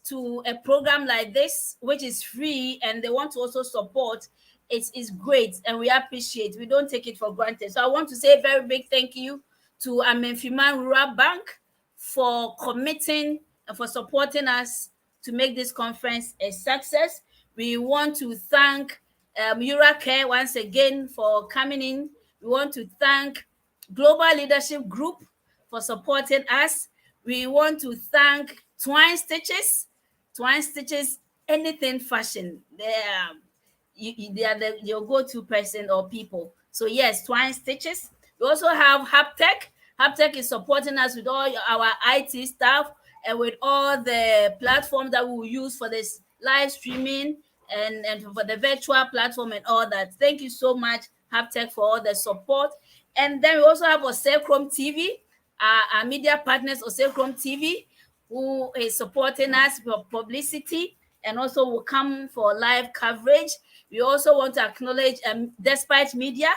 S4: to a program like this, which is free, and they want to also support, it is great, and we appreciate. We don't take it for granted. So I want to say a very big thank you to Amenfiman Rural Bank for committing and for supporting us to make this conference a success. We want to thank Uracare once again for coming in. We want to thank Global Leadership Group for supporting us. We want to thank Twine Stitches. Twine Stitches, anything fashion. They are your go-to person or people. So yes, Twine Stitches. We also have Haptech. Haptech is supporting us with all our IT staff and with all the platforms that we will use for this live streaming and for the virtual platform and all that. Thank you so much, Haptech, for all the support. And then we also have Osecrom TV, our media partners, Osecrom TV, who is supporting us for publicity and also will come for live coverage. We also want to acknowledge Despite Media,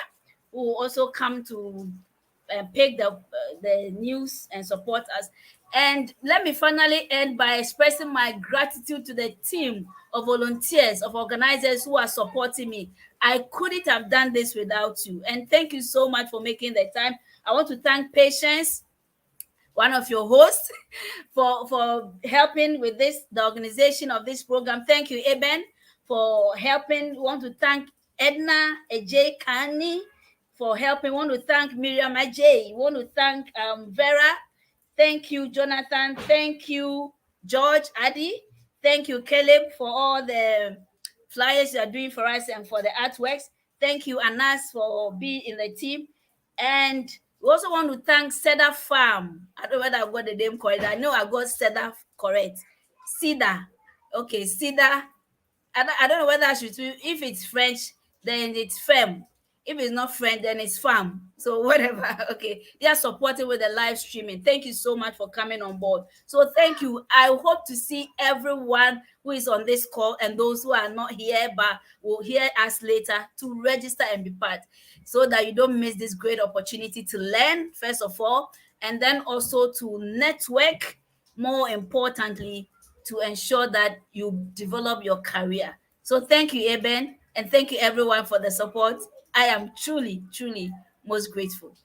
S4: who will also come to pick the news and support us. And let me finally end by expressing my gratitude to the team of volunteers, of organizers who are supporting me. I couldn't have done this without you. And thank you so much for making the time. I want to thank Patience, one of your hosts, for helping with this, the organization of this program. Thank you, Eben, for helping. We want to thank Edna Ajay Kani for helping. We want to thank Miriam Ajay. We want to thank Vera. Thank you, Jonathan. Thank you, George Addy. Thank you, Caleb, for all the flyers you are doing for us and for the artworks. Thank you, Anas, for being in the team. And we also want to thank Cedar Farm. I don't know whether I got the name correct. I know I got Cedar correct. Cedar. Okay, Cedar. I don't know whether I should, if it's French, then it's firm. If it's not French, then it's farm. So whatever. Okay. They are supporting with the live streaming. Thank you so much for coming on board. So thank you. I hope to see everyone who is on this call and those who are not here but will hear us later to register and be part, so that you don't miss this great opportunity to learn, first of all, and then also to network, more importantly, to ensure that you develop your career. So thank you, Eben, and thank you everyone for the support. I am truly, truly most grateful.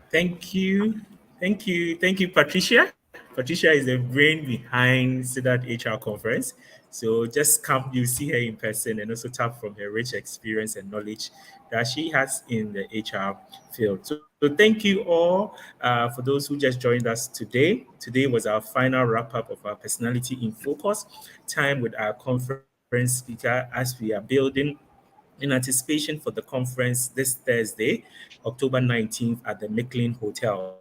S2: Thank you. Thank you. Thank you, Patricia. Patricia is the brain behind SIDAT HR conference. So just come, you see her in person and also tap from her rich experience and knowledge that she has in the HR field. So thank you all for those who just joined us today. Today was our final wrap up of our Personality in Focus time with our conference speaker as we are building in anticipation for the conference this Thursday, October 19th at the Micklin Hotel.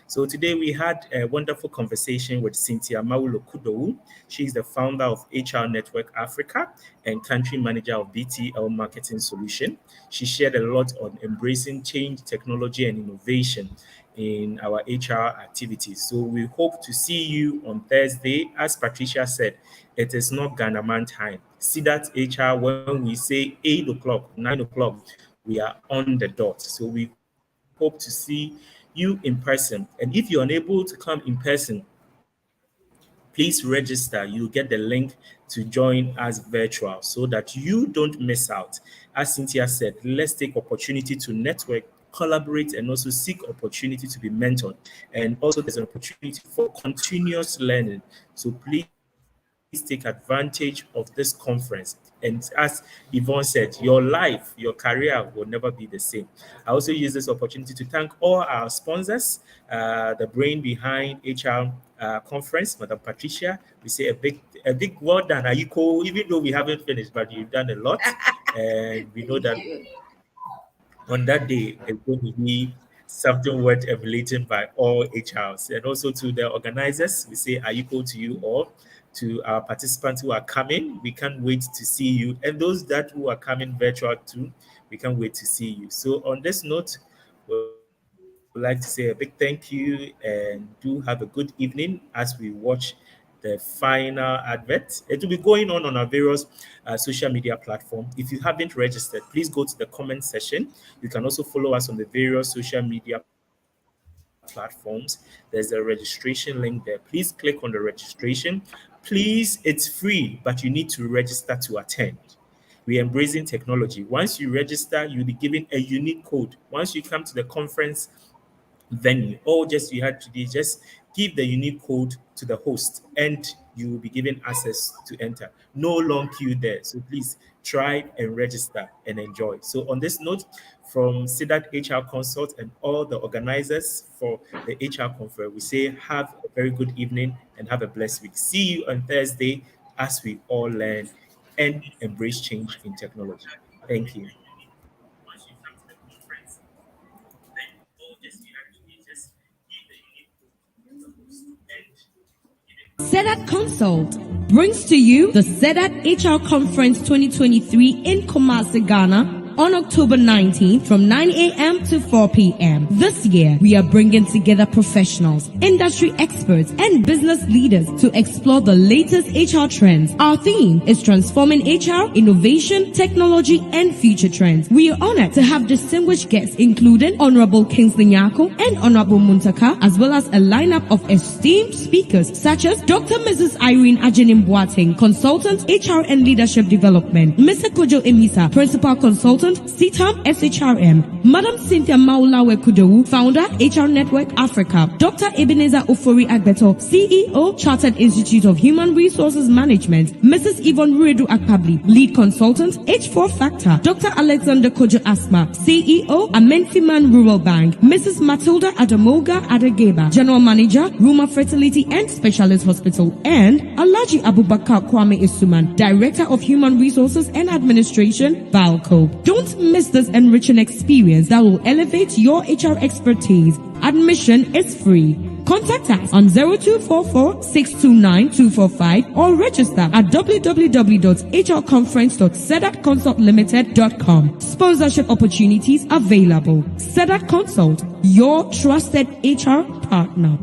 S2: So today we had a wonderful conversation with Cynthia Maulo Kudowu. She's the founder of HR Network Africa and country manager of BTL Marketing Solution. She shared a lot on embracing change, technology, and innovation in our HR activities. So we hope to see you on Thursday. As Patricia said, it is not Ghana man time. See that HR when we say 8 o'clock, 9 o'clock, we are on the dot. So we hope to see you in person. And if you're unable to come in person, please register. You'll get the link to join us virtual so that you don't miss out. As Cynthia said, let's take opportunity to network, collaborate, and also seek opportunity to be mentored. And also there's an opportunity for continuous learning. So please take advantage of this conference. And as Yvonne said, your life, your career will never be the same. I also use this opportunity to thank all our sponsors, the brain behind HR conference, Madam Patricia. We say a big well done, Ayiko, even though we haven't finished, but you've done a lot. And we know that on that day, it's going to be something worth emulating by all HRs. And also to the organizers, we say, are equal to you all? To our participants who are coming, we can't wait to see you. And those that who are coming virtual too, we can't wait to see you. So on this note, we'd like to say a big thank you and do have a good evening as we watch the final advert. It will be going on our various social media platforms. If you haven't registered, please go to the comment section. You can also follow us on the various social media platforms. There's a registration link there. Please click on the registration. Please, it's free, but you need to register to attend. We're embracing technology. Once you register, you'll be given a unique code. Once you come to the conference venue, all just you had to do is just give the unique code to the host and you will be given access to enter. No long queue there. So please try and register and enjoy. So on this note, from SIDAT HR Consult and all the organizers for the HR conference, we say have a very good evening and have a blessed week. See you on Thursday as we all learn and embrace change in technology. Thank you.
S1: SEDAT Consult brings to you the SEDAT HR Conference 2023 in Kumasi, Ghana, on October 19th from 9 a.m. to 4 p.m. This year, we are bringing together professionals, industry experts, and business leaders to explore the latest HR trends. Our theme is transforming HR, innovation, technology, and future trends. We are honored to have distinguished guests, including Honorable Kingsley Nyako and Honorable Muntaka, as well as a lineup of esteemed speakers such as Dr. Mrs. Irene Ajenim Boateng, Consultant, HR and Leadership Development, Mr. Kojo Emisa, Principal Consultant, CITAM SHRM, Madam Cynthia Maulawe Kudewu, Founder, HR Network Africa, Dr. Ebenezer Ofori Agbeto, CEO, Chartered Institute of Human Resources Management, Mrs. Yvonne Ruedu Akpabli, Lead Consultant, H4 Factor, Dr. Alexander Kojo Asma, CEO, Amenfiman Rural Bank, Mrs. Matilda Adamoga Adegeba, General Manager, Ruma Fertility and Specialist Hospital, and Alaji Abubakar Kwame Isuman, Director of Human Resources and Administration, Valco. Don't miss this enriching experience that will elevate your HR expertise. Admission is free. Contact us on 0244-629-245 or register at www.hrconference.sedatconsultlimited.com. Sponsorship opportunities available. SEDAT Consult, your trusted HR partner.